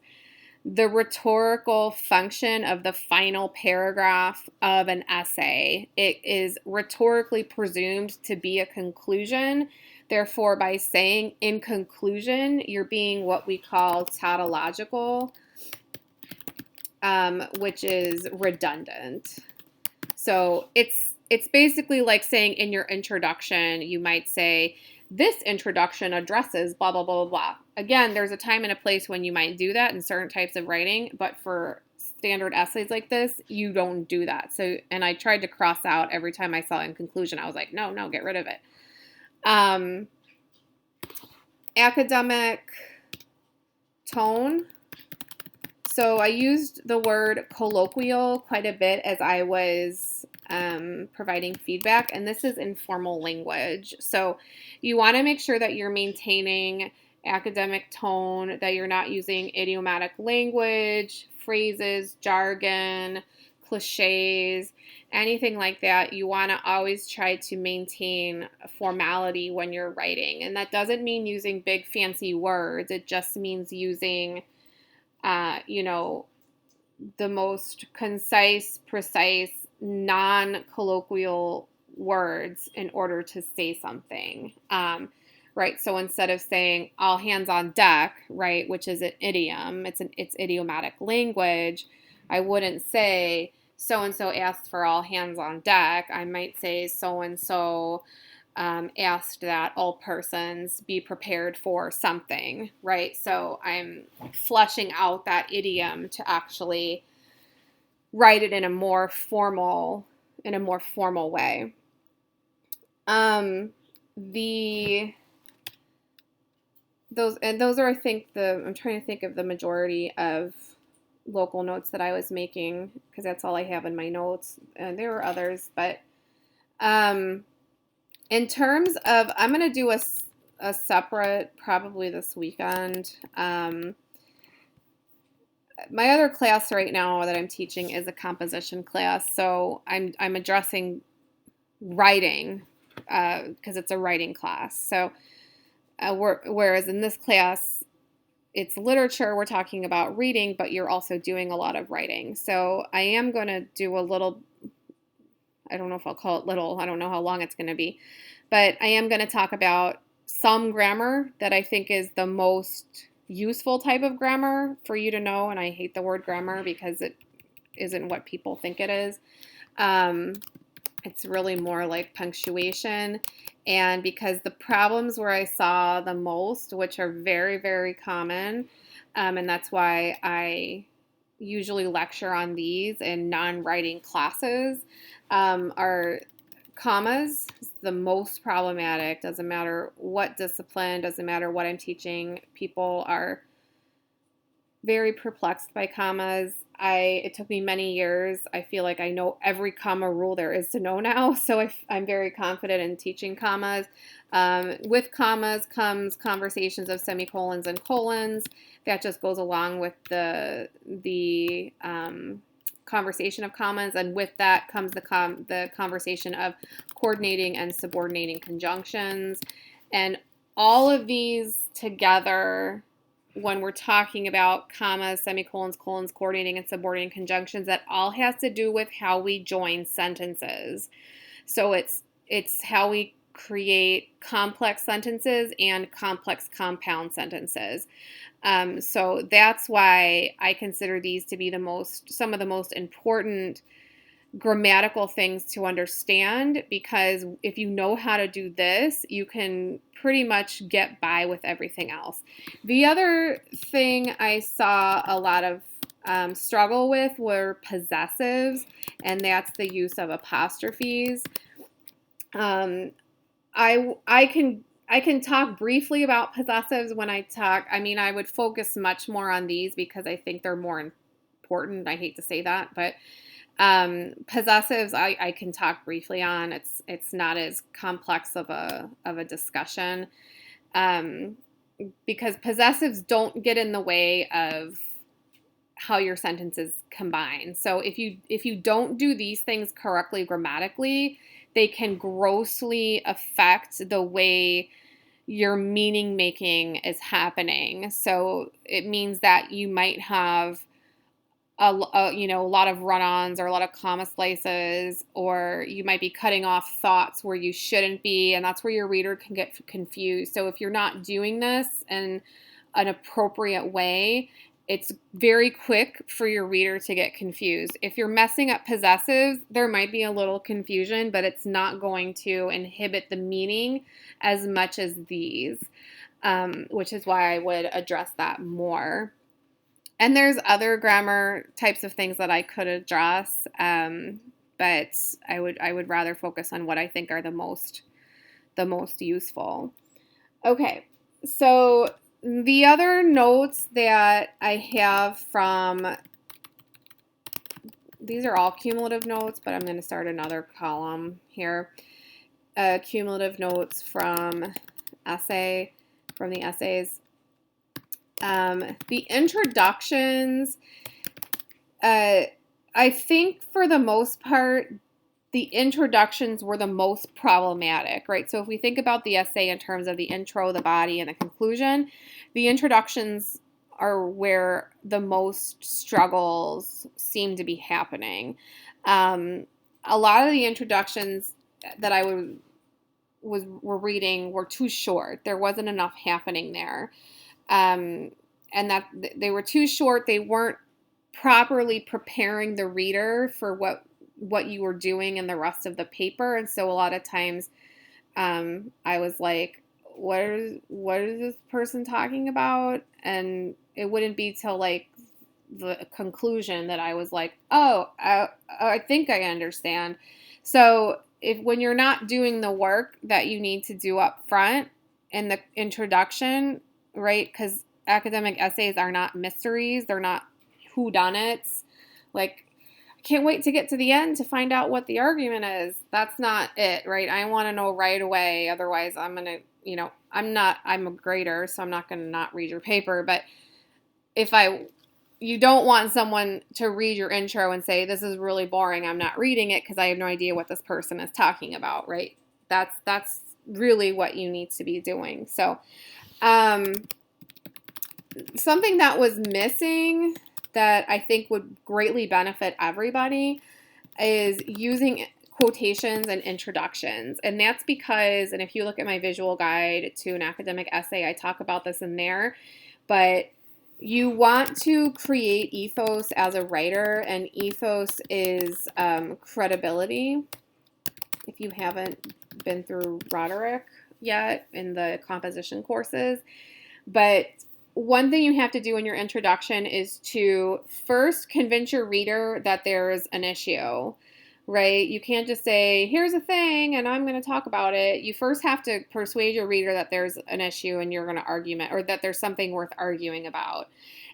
Speaker 1: the rhetorical function of the final paragraph of an essay. It is rhetorically presumed to be a conclusion. Therefore, by saying in conclusion, you're being what we call tautological, which is redundant. So it's basically like saying in your introduction, you might say, this introduction addresses blah, blah, blah, blah, blah. Again, there's a time and a place when you might do that in certain types of writing, but for standard essays like this, you don't do that. So, and I tried to cross out every time I saw in conclusion. I was like, no, get rid of it. Academic tone. So I used the word colloquial quite a bit as I was providing feedback, and this is informal language. So you want to make sure that you're maintaining academic tone, that you're not using idiomatic language, phrases, jargon, cliches, anything like that. You want to always try to maintain formality when you're writing. And that doesn't mean using big fancy words. It just means using, the most concise, precise, non-colloquial words in order to say something. Right. So instead of saying all hands on deck, right, which is an idiom, it's idiomatic language, I wouldn't say so and so asked for all hands on deck. I might say so and so asked that all persons be prepared for something, right? So I'm fleshing out that idiom to actually write it in a more formal way. Those are, I think, I'm trying to think of the majority of local notes that I was making, because that's all I have in my notes. And there were others, but in terms of, I'm going to do a separate, probably this weekend. My other class right now that I'm teaching is a composition class, so I'm addressing writing because it's a writing class. So whereas in this class, it's literature, we're talking about reading, but you're also doing a lot of writing. So I am going to do a little, I don't know if I'll call it little, I don't know how long it's going to be, but I am going to talk about some grammar that I think is the most useful type of grammar for you to know. And I hate the word grammar because it isn't what people think it is. It's really more like punctuation. And because the problems where I saw the most, which are very, very common, and that's why I usually lecture on these in non-writing classes, are commas. The most problematic. Doesn't matter what discipline, doesn't matter what I'm teaching. People are very perplexed by commas. It took me many years. I feel like I know every comma rule there is to know now, so I'm very confident in teaching commas. With commas comes conversations of semicolons and colons. That just goes along with the conversation of commas, and with that comes the conversation of coordinating and subordinating conjunctions. And all of these together, when we're talking about commas, semicolons, colons, coordinating and subordinating conjunctions, that all has to do with how we join sentences. So it's how we create complex sentences and complex compound sentences. So that's why I consider these to be some of the most important grammatical things to understand, because if you know how to do this, you can pretty much get by with everything else. The other thing I saw a lot of struggle with were possessives, and that's the use of apostrophes. I can talk briefly about possessives when I talk. I mean, I would focus much more on these because I think they're more important. I hate to say that, but possessives I can talk briefly on. It's not as complex of a discussion, because possessives don't get in the way of how your sentences combine. So if you don't do these things correctly grammatically, they can grossly affect the way your meaning making is happening. So it means that you might have a lot of run-ons or a lot of comma slices, or you might be cutting off thoughts where you shouldn't be, and that's where your reader can get confused. So if you're not doing this in an appropriate way, it's very quick for your reader to get confused. If you're messing up possessives, there might be a little confusion, but it's not going to inhibit the meaning as much as these, which is why I would address that more. And there's other grammar types of things that I could address, but I would rather focus on what I think are the most useful. Okay, so The other notes that I have from, these are all cumulative notes, but I'm going to start another column here. Cumulative notes from the essays. The introductions, I think for the most part, the introductions were the most problematic, right? So if we think about the essay in terms of the intro, the body, and the conclusion, the introductions are where the most struggles seem to be happening. A lot of the introductions that I were reading were too short. There wasn't enough happening there. And that they were too short. They weren't properly preparing the reader for what you were doing in the rest of the paper. And so a lot of times I was like, what is this person talking about? And it wouldn't be till like the conclusion that I was like, oh, I think I understand. So when you're not doing the work that you need to do up front in the introduction, right? Because academic essays are not mysteries. They're not whodunits. Like, I can't wait to get to the end to find out what the argument is. That's not it, right? I want to know right away. Otherwise, I'm going to, I'm a grader, so I'm not going to not read your paper. But you don't want someone to read your intro and say, this is really boring, I'm not reading it because I have no idea what this person is talking about, right? That's really what you need to be doing. So, something that was missing that I think would greatly benefit everybody is using quotations and introductions. And that's because, and if you look at my visual guide to an academic essay, I talk about this in there, but you want to create ethos as a writer, and ethos is credibility. If you haven't been through Roderick yet in the composition courses, but one thing you have to do in your introduction is to first convince your reader that there's an issue, right? You can't just say, here's a thing and I'm going to talk about it. You first have to persuade your reader that there's an issue and you're going to argument, or that there's something worth arguing about.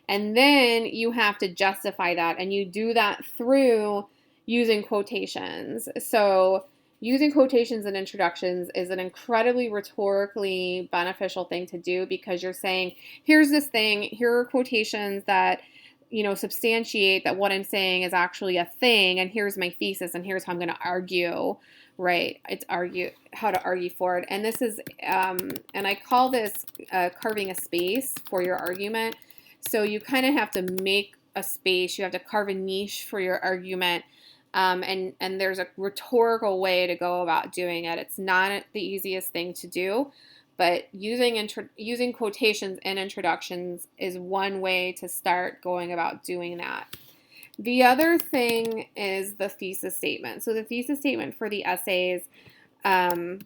Speaker 1: And then you have to justify that, and you do that through using quotations. So using quotations and introductions is an incredibly rhetorically beneficial thing to do, because you're saying, here's this thing, here are quotations that, substantiate that what I'm saying is actually a thing, and here's my thesis, and here's how I'm going to argue, right? It's how to argue for it. And this is, and I call this carving a space for your argument. So you kind of have to make a space, you have to carve a niche for your argument. And there's a rhetorical way to go about doing it. It's not the easiest thing to do, but using quotations and introductions is one way to start going about doing that. The other thing is the thesis statement. So the thesis statement for the essays, I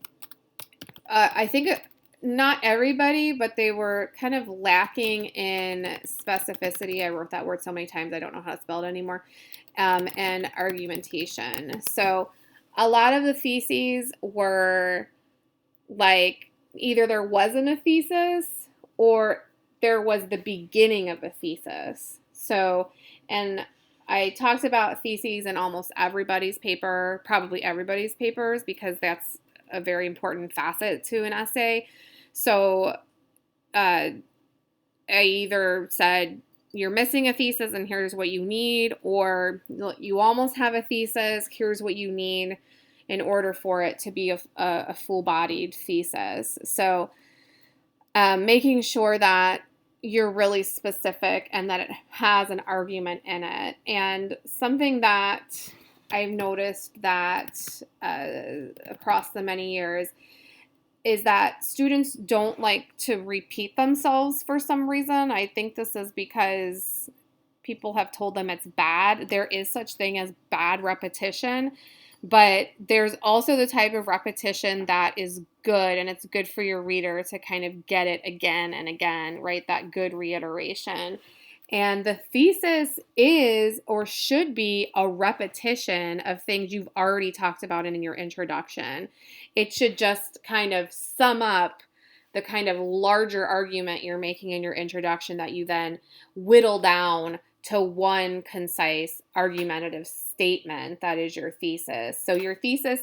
Speaker 1: think not everybody, but they were kind of lacking in specificity. I wrote that word so many times I don't know how to spell it anymore. And argumentation. So a lot of the theses were like either there wasn't a thesis or there was the beginning of a thesis. So, and I talked about theses in almost everybody's paper, probably everybody's papers, because that's a very important facet to an essay. So I either said, you're missing a thesis and here's what you need, or you almost have a thesis, here's what you need in order for it to be a full-bodied thesis. So making sure that you're really specific and that it has an argument in it. And something that I've noticed that across the many years is that students don't like to repeat themselves for some reason. I think this is because people have told them it's bad. There is such thing as bad repetition, but there's also the type of repetition that is good, and it's good for your reader to kind of get it again and again, right? That good reiteration. And the thesis is or should be a repetition of things you've already talked about in your introduction. It should just kind of sum up the kind of larger argument you're making in your introduction that you then whittle down to one concise argumentative statement that is your thesis. So your thesis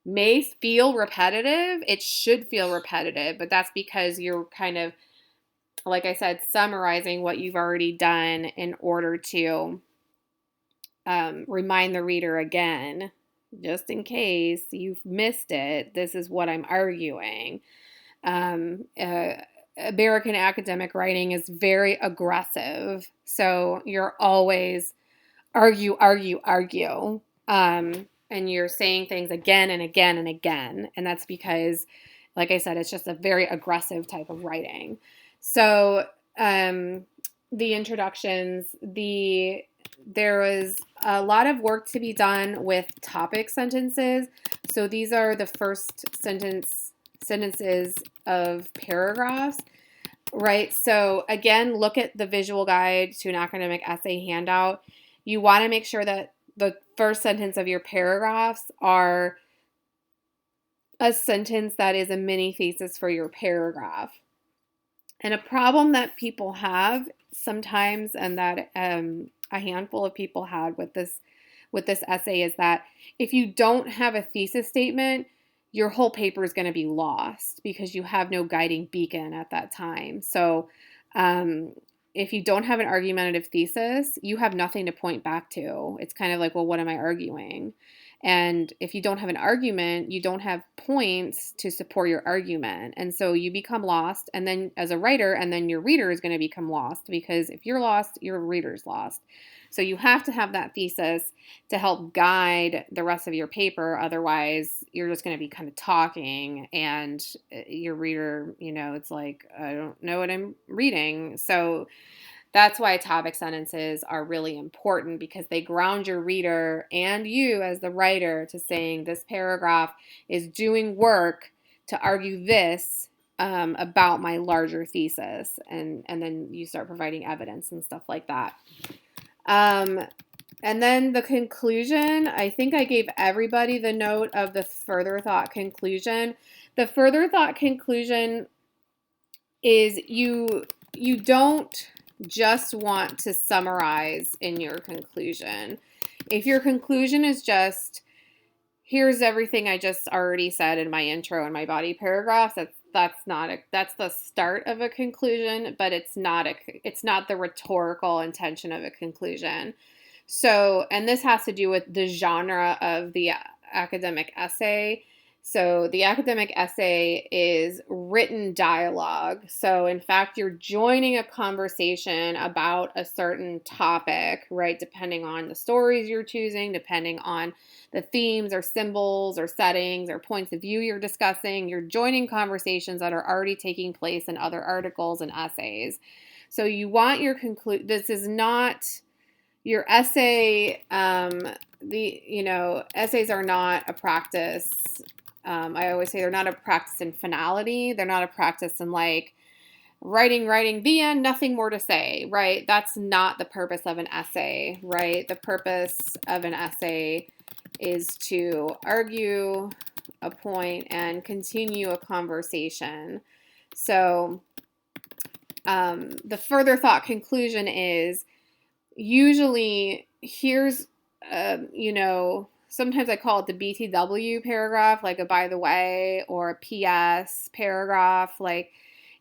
Speaker 1: may feel repetitive. It should feel repetitive, but that's because you're kind of, like I said, summarizing what you've already done in order to remind the reader again, just in case you've missed it. This is what I'm arguing. American academic writing is very aggressive, so you're always argue, argue, argue. And you're saying things again and again and again. And that's because, like I said, it's just a very aggressive type of writing. So the introductions, there was a lot of work to be done with topic sentences. So these are the first sentences of paragraphs, right? So again, look at the visual guide to an academic essay handout. You want to make sure that the first sentence of your paragraphs are a sentence that is a mini thesis for your paragraph. And a problem that people have sometimes, and that a handful of people had with this essay, is that if you don't have a thesis statement, your whole paper is going to be lost because you have no guiding beacon at that time. So if you don't have an argumentative thesis, you have nothing to point back to. It's kind of like, well, what am I arguing? And if you don't have an argument, you don't have points to support your argument. And so you become lost, and then as a writer, and then your reader is going to become lost, because if you're lost, your reader's lost. So you have to have that thesis to help guide the rest of your paper. Otherwise, you're just going to be kind of talking, and your reader, it's like, I don't know what I'm reading. So that's why topic sentences are really important, because they ground your reader and you as the writer to saying this paragraph is doing work to argue this about my larger thesis. And then you start providing evidence and stuff like that. And then the conclusion, I think I gave everybody the note of the further thought conclusion. The further thought conclusion is you don't just want to summarize in your conclusion. If your conclusion is just, here's everything I just already said in my intro and my body paragraphs, that's the start of a conclusion, but it's not the rhetorical intention of a conclusion. So, and this has to do with the genre of the academic essay. So the academic essay is written dialogue. So in fact, you're joining a conversation about a certain topic, right? Depending on the stories you're choosing, depending on the themes or symbols or settings or points of view you're discussing, you're joining conversations that are already taking place in other articles and essays. So you want your this is not your essay. Essays are not a practice. I always say they're not a practice in finality. They're not a practice in like writing, the end, nothing more to say, right? That's not the purpose of an essay, right? The purpose of an essay is to argue a point and continue a conversation. So the further thought conclusion is usually here's, sometimes I call it the BTW paragraph, like a by the way, or a PS paragraph. Like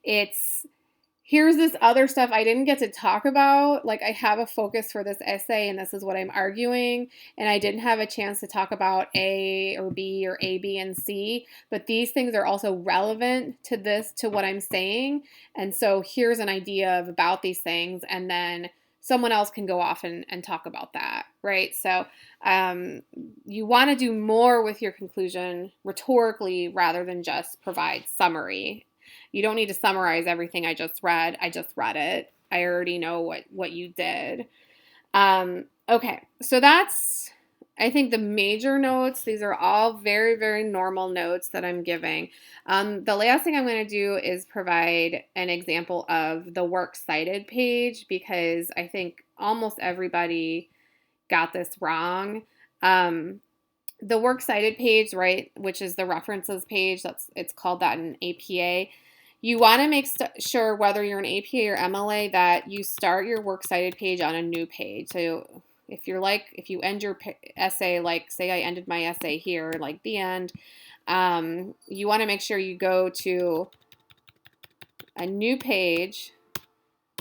Speaker 1: here's this other stuff I didn't get to talk about. Like I have a focus for this essay and this is what I'm arguing. And I didn't have a chance to talk about A or B or A, B, and C. But these things are also relevant to what I'm saying. And so here's an idea about these things. And then someone else can go off and talk about that, right? So you want to do more with your conclusion rhetorically rather than just provide summary. You don't need to summarize everything I just read. I just read it. I already know what you did. Okay, so that's, I think, the major notes. These are all very, very normal notes that I'm giving. The last thing I'm going to do is provide an example of the works cited page, because I think almost everybody got this wrong. The works cited page, right, which is the references page, it's called that in APA. You want to make sure whether you're an APA or MLA that you start your works cited page on a new page. So if you end your essay, like say I ended my essay here, like the end, you want to make sure you go to a new page.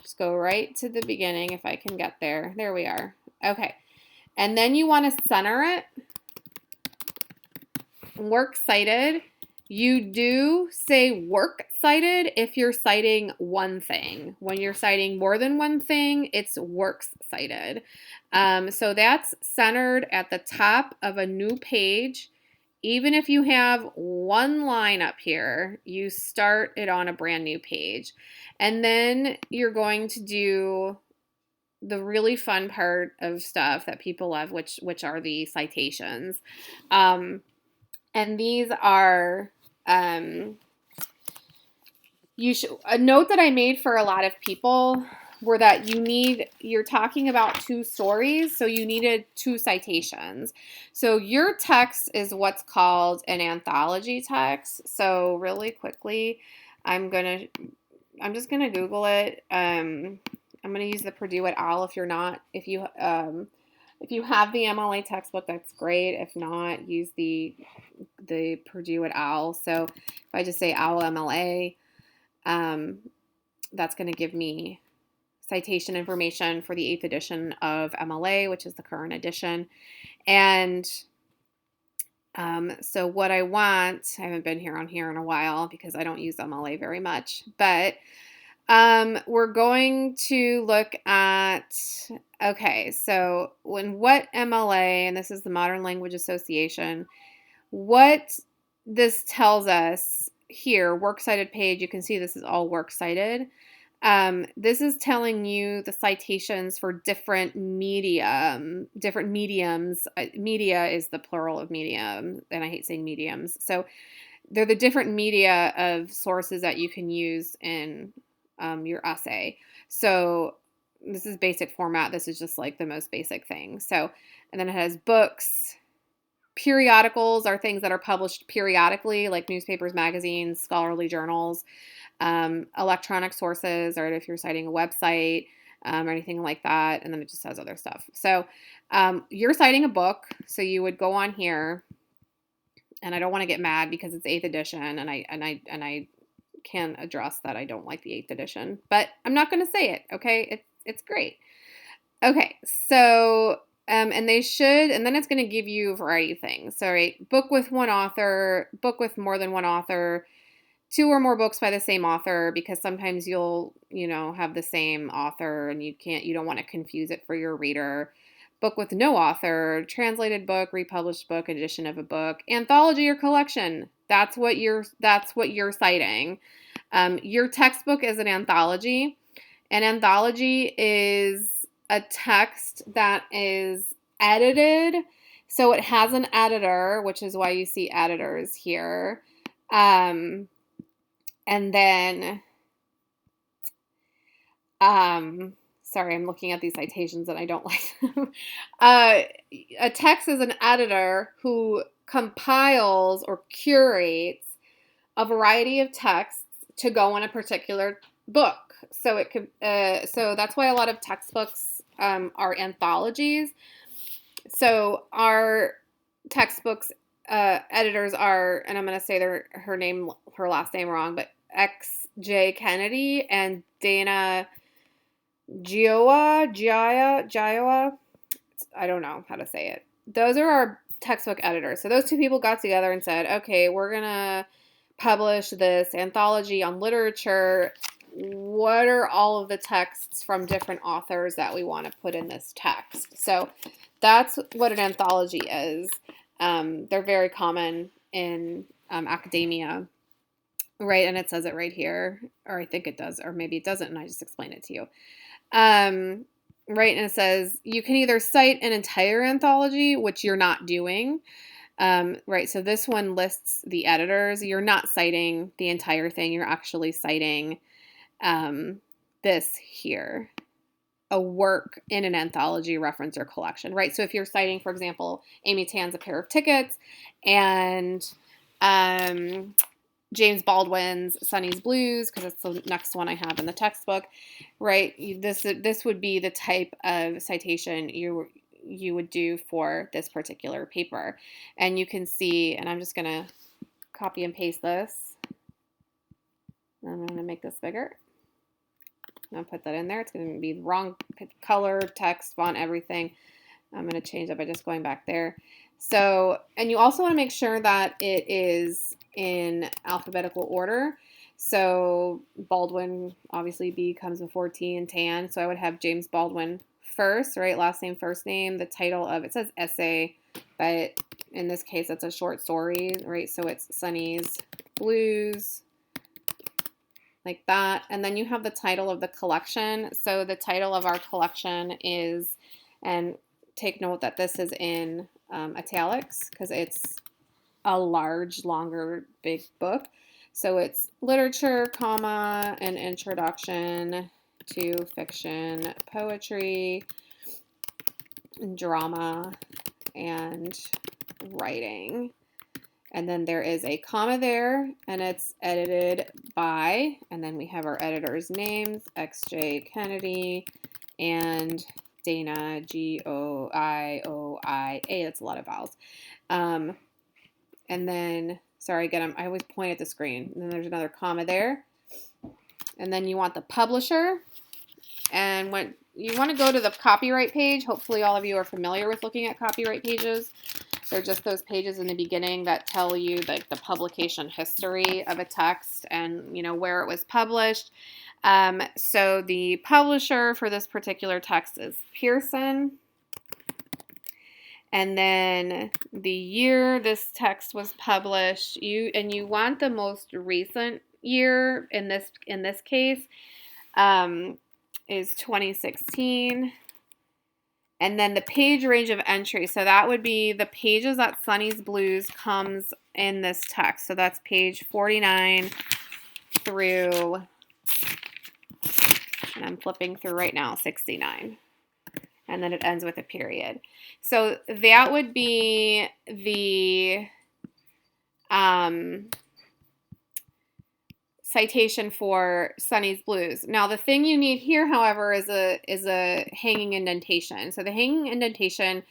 Speaker 1: Just go right to the beginning if I can get there. There we are. Okay. And then you want to center it. Works cited. You do say works cited if you're citing one thing. When you're citing more than one thing, it's works cited. So that's centered at the top of a new page. Even if you have one line up here, you start it on a brand new page. And then you're going to do the really fun part of stuff that people love, which are the citations. And these are a note that I made for a lot of people were that you're talking about two stories, so you needed two citations. So your text is what's called an anthology text. So really quickly, I'm just gonna Google it. I'm gonna use the Purdue et al. If you have the MLA textbook, that's great. If not, use the Purdue et al. So if I just say OWL MLA, that's going to give me citation information for the 8th edition of MLA, which is the current edition. And so what I haven't been on here in a while because I don't use MLA very much, but we're going to look at, okay, so what MLA, and this is the Modern Language Association, what this tells us here, works cited page, you can see this is all works cited. This is telling you the citations for different mediums. Media is the plural of medium, and I hate saying mediums. So they're the different media of sources that you can use in your essay. So this is basic format. This is just like the most basic thing. So, and then it has books. Periodicals are things that are published periodically, like newspapers, magazines, scholarly journals. Electronic sources, or if you're citing a website or anything like that, and then it just has other stuff. So you're citing a book, so you would go on here, and I don't want to get mad because it's 8th edition, and I can address that I don't like the 8th edition, but I'm not going to say it. Okay, it's great. Okay, so and they should, and then it's going to give you a variety of things. So right, book with one author, book with more than one author, 2 or more books by the same author, because sometimes you'll, have the same author and you don't want to confuse it for your reader. Book with no author, translated book, republished book, edition of a book, anthology or collection. That's what you're citing. Your textbook is an anthology. An anthology is a text that is edited. So it has an editor, which is why you see editors here. And then, sorry, I'm looking at these citations and I don't like them. A text is an editor who compiles or curates a variety of texts to go on a particular book. So it could, so that's why a lot of textbooks are anthologies. So our textbooks editors are, and I'm going to say her last name wrong, but X.J. Kennedy and Dana Gioia. I don't know how to say it. Those are our textbook editors. So those two people got together and said, okay, we're going to publish this anthology on literature. What are all of the texts from different authors that we want to put in this text? So that's what an anthology is. They're very common in academia, right? And it says it right here, or I think it does, or maybe it doesn't, and I just explained it to you. Right, and it says you can either cite an entire anthology, which you're not doing. Right, so this one lists the editors. You're not citing the entire thing. You're actually citing this here, a work in an anthology, reference, or collection, right? So if you're citing, for example, Amy Tan's A Pair of Tickets, and James Baldwin's Sonny's Blues, because it's the next one I have in the textbook, right? This would be the type of citation you would do for this particular paper. And you can see, and I'm just going to copy and paste this. I'm going to make this bigger. I'll put that in there. It's going to be the wrong color, text, font, everything. I'm going to change that by just going back there. So, and you also want to make sure that it is in alphabetical order. So Baldwin, obviously B comes before T and Tan. So I would have James Baldwin first, right? Last name, first name. The title of, it says essay, but in this case, it's a short story, right? So it's Sonny's Blues, like that. And then you have the title of the collection. So the title of our collection is, and take note that this is in italics because it's a large, longer, big book. So it's literature, comma, an introduction to fiction, poetry, drama, and writing. And then there is a comma there, and it's edited by, and then we have our editor's names, X.J. Kennedy and Dana, G-O-I-O-I-A. That's a lot of vowels. And then, sorry, again, I always point at the screen. And then there's another comma there. And then you want the publisher. And when you want to go to the copyright page, hopefully all of you are familiar with looking at copyright pages. They're just those pages in the beginning that tell you like the publication history of a text and, you know, where it was published. So the publisher for this particular text is Pearson. And then the year this text was published, you want the most recent year in this case is 2016. And then the page range of entry, so that would be the pages that Sonny's Blues comes in this text. So that's page 49 through, and I'm flipping through right now, 69. And then it ends with a period. So that would be the citation for Sonny's Blues. Now the thing you need here, however, is a hanging indentation. So the hanging indentation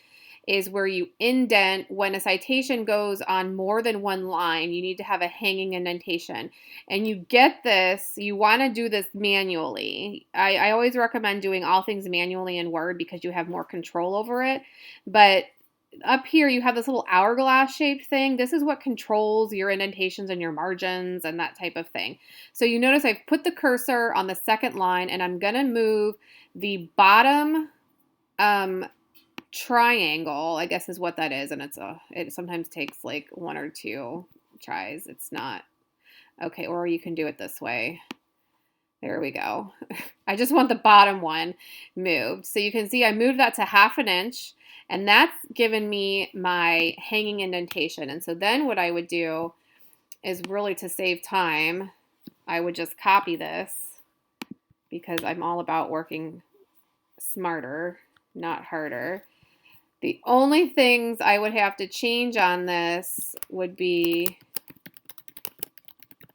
Speaker 1: is where you indent when a citation goes on more than one line. You need to have a hanging indentation. And you get this, you want to do this manually. I always recommend doing all things manually in Word because you have more control over it. But up here, you have this little hourglass shaped thing. This is what controls your indentations and your margins and that type of thing. So you notice I've put the cursor on the second line and I'm going to move the bottom triangle, I guess is what that is. And it sometimes takes like one or two tries. It's not, okay, or you can do it this way. There we go. I just want the bottom one moved. So you can see I moved that to 1/2 inch. And that's given me my hanging indentation. And so then what I would do is really to save time, I would just copy this because I'm all about working smarter, not harder. The only things I would have to change on this would be,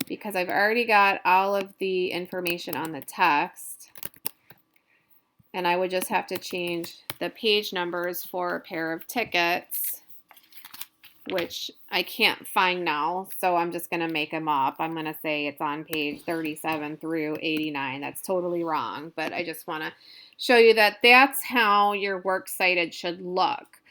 Speaker 1: because I've already got all of the information on the text, and I would just have to change the page numbers for a pair of tickets, which I can't find now, so I'm just going to make them up. I'm going to say it's on page 37 through 89. That's totally wrong, but I just want to show you that that's how your works cited should look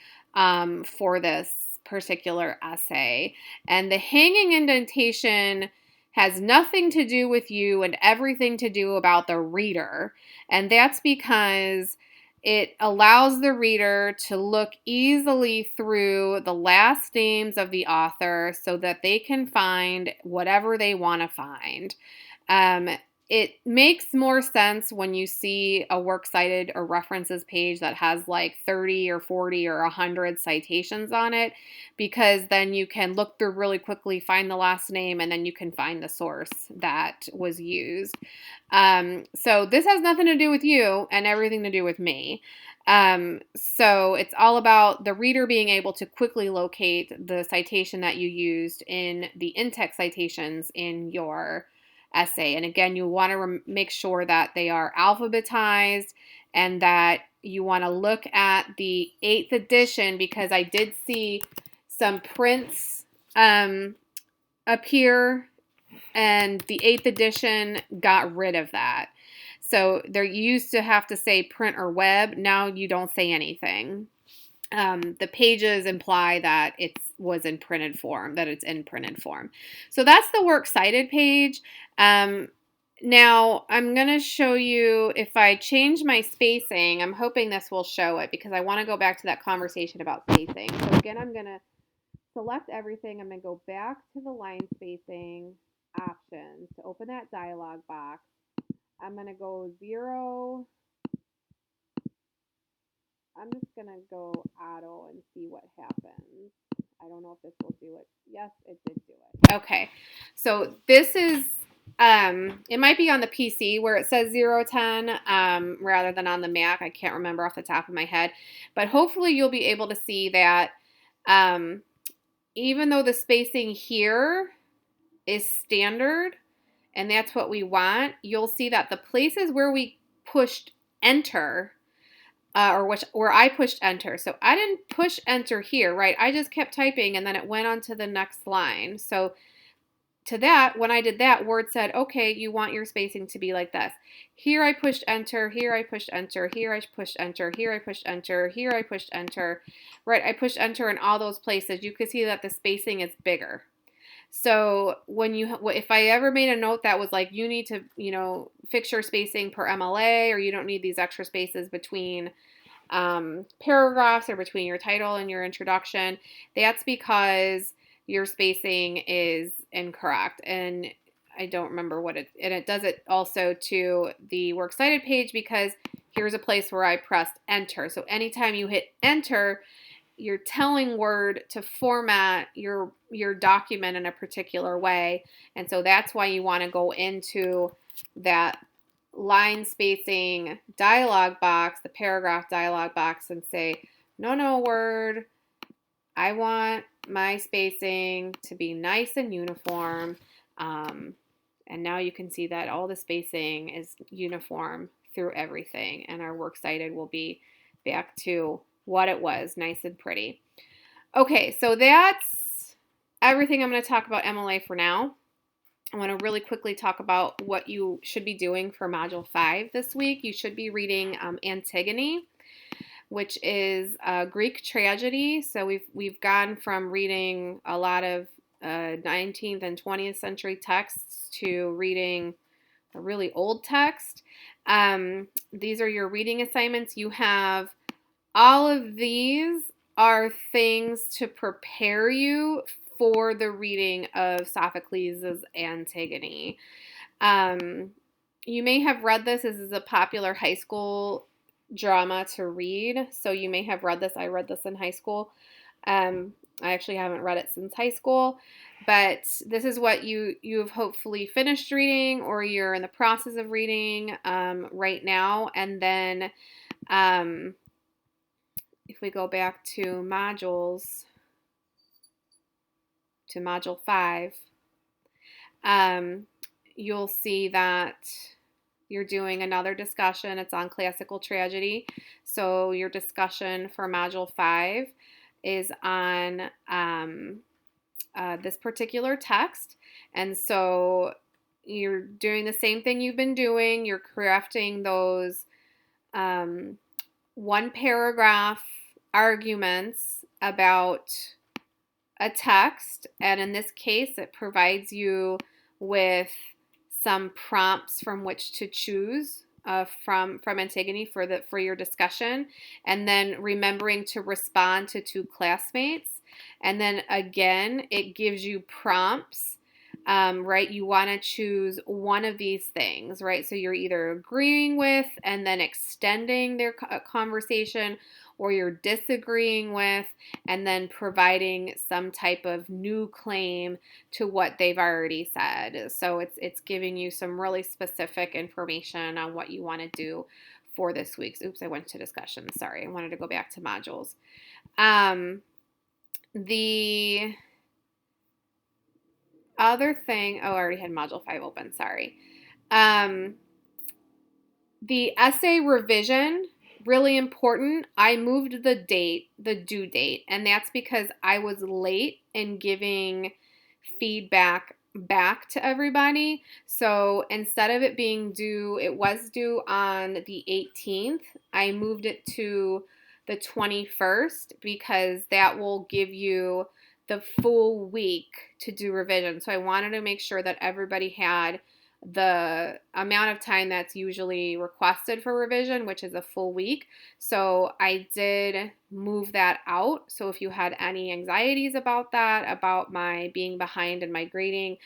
Speaker 1: for this particular essay. And the hanging indentation has nothing to do with you and everything to do about the reader, and that's because it allows the reader to look easily through the last names of the author so that they can find whatever they want to find. it makes more sense when you see a works cited or references page that has like 30 or 40 or 100 citations on it, because then you can look through really quickly, find the last name, and then you can find the source that was used. So this has nothing to do with you and everything to do with me. So it's all about the reader being able to quickly locate the citation that you used in the in-text citations in your essay. And again, you want to make sure that they are alphabetized and that you want to look at the 8th edition, because I did see some prints appear, and the 8th edition got rid of that. So there used to have to say print or web. Now you don't say anything. The pages imply that it was in printed form, that it's in printed form. So that's the works cited page. Now I'm going to show you, if I change my spacing, I'm hoping this will show it, because I want to go back to that conversation about spacing. So again, I'm going to select everything. I'm going to go back to the line spacing options to open that dialog box. I'm going to go 0. I'm just going to go auto and see what happens. I don't know if this will do it. Yes, it did do it. Okay, so this is, it might be on the PC where it says 010 rather than on the Mac. I can't remember off the top of my head. But hopefully you'll be able to see that even though the spacing here is standard, and that's what we want, you'll see that the places where we pushed enter, where I pushed enter. So I didn't push enter here, right? I just kept typing and then it went on to the next line. So to that, when I did that, Word said, okay, you want your spacing to be like this. Here I pushed enter, here I pushed enter, here I pushed enter, here I pushed enter, here I pushed enter, right? I pushed enter in all those places. You can see that the spacing is bigger. So when if I ever made a note that was like, you need to, fix your spacing per MLA, or you don't need these extra spaces between paragraphs or between your title and your introduction, that's because your spacing is incorrect. And I don't remember and it does it also to the works cited page, because here's a place where I pressed enter. So anytime you hit enter, you're telling Word to format your document in a particular way. And so that's why you want to go into that line spacing dialog box, the paragraph dialog box, and say, no, Word, I want my spacing to be nice and uniform. And now you can see that all the spacing is uniform through everything, and our works cited will be back to what it was, nice and pretty. Okay, so that's everything I'm going to talk about MLA for now. I want to really quickly talk about what you should be doing for Module 5 this week. You should be reading Antigone, which is a Greek tragedy. So we've gone from reading a lot of 19th and 20th century texts to reading a really old text. These are your reading assignments. You have all of these are things to prepare you for the reading of Sophocles' Antigone. You may have read this. This is a popular high school drama to read, so you may have read this. I read this in high school. I actually haven't read it since high school, but this is what you've hopefully finished reading, or you're in the process of reading right now. And then if we go back to modules, to Module 5, you'll see that you're doing another discussion. It's on classical tragedy. So your discussion for Module 5 is on this particular text. And so you're doing the same thing you've been doing. You're crafting those one paragraph arguments about a text, and in this case it provides you with some prompts from which to choose from Antigone for your discussion, and then remembering to respond to two classmates. And then again, it gives you prompts right? You want to choose one of these things, right? So you're either agreeing with and then extending their conversation, or you're disagreeing with and then providing some type of new claim to what they've already said. So it's giving you some really specific information on what you want to do for this week's. Oops, I went to discussion. Sorry, I wanted to go back to modules. The other thing, oh, I already had module 5 open, sorry. The essay revision, really important. I moved the due date, and that's because I was late in giving feedback back to everybody. So instead of it being due, it was due on the 18th, I moved it to the 21st because that will give you the full week to do revision. So I wanted to make sure that everybody had the amount of time that's usually requested for revision, which is a full week. So I did move that out. So if you had any anxieties about that, about my being behind in my grading,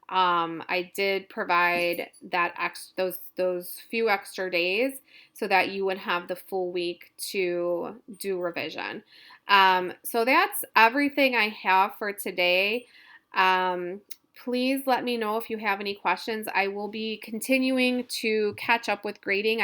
Speaker 1: I did provide that those few extra days so that you would have the full week to do revision. So that's everything I have for today. Please let me know if you have any questions. I will be continuing to catch up with grading.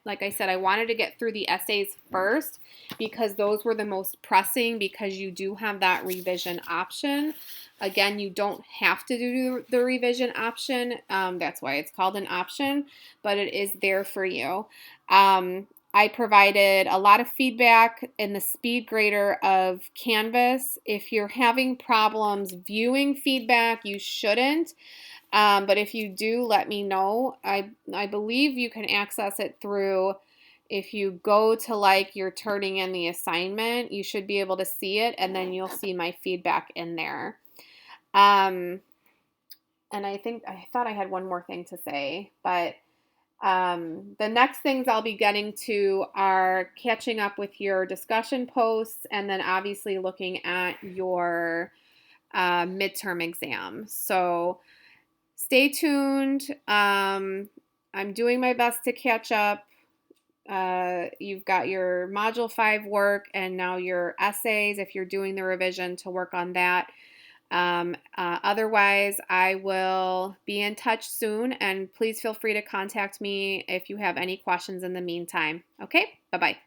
Speaker 1: Like I said, I wanted to get through the essays first because those were the most pressing, because you do have that revision option. Again, you don't have to do the revision option. That's why it's called an option, but it is there for you. I provided a lot of feedback in the speed grader of Canvas. If you're having problems viewing feedback, you shouldn't. But if you do, let me know. I believe you can access it through, if you go to like you're turning in the assignment, you should be able to see it, and then you'll see my feedback in there. And I thought I had one more thing to say, but the next things I'll be getting to are catching up with your discussion posts, and then obviously looking at your midterm exam. So stay tuned. I'm doing my best to catch up. You've got your Module 5 work and now your essays, if you're doing the revision, to work on that. Otherwise, I will be in touch soon, and please feel free to contact me if you have any questions in the meantime. Okay, bye-bye.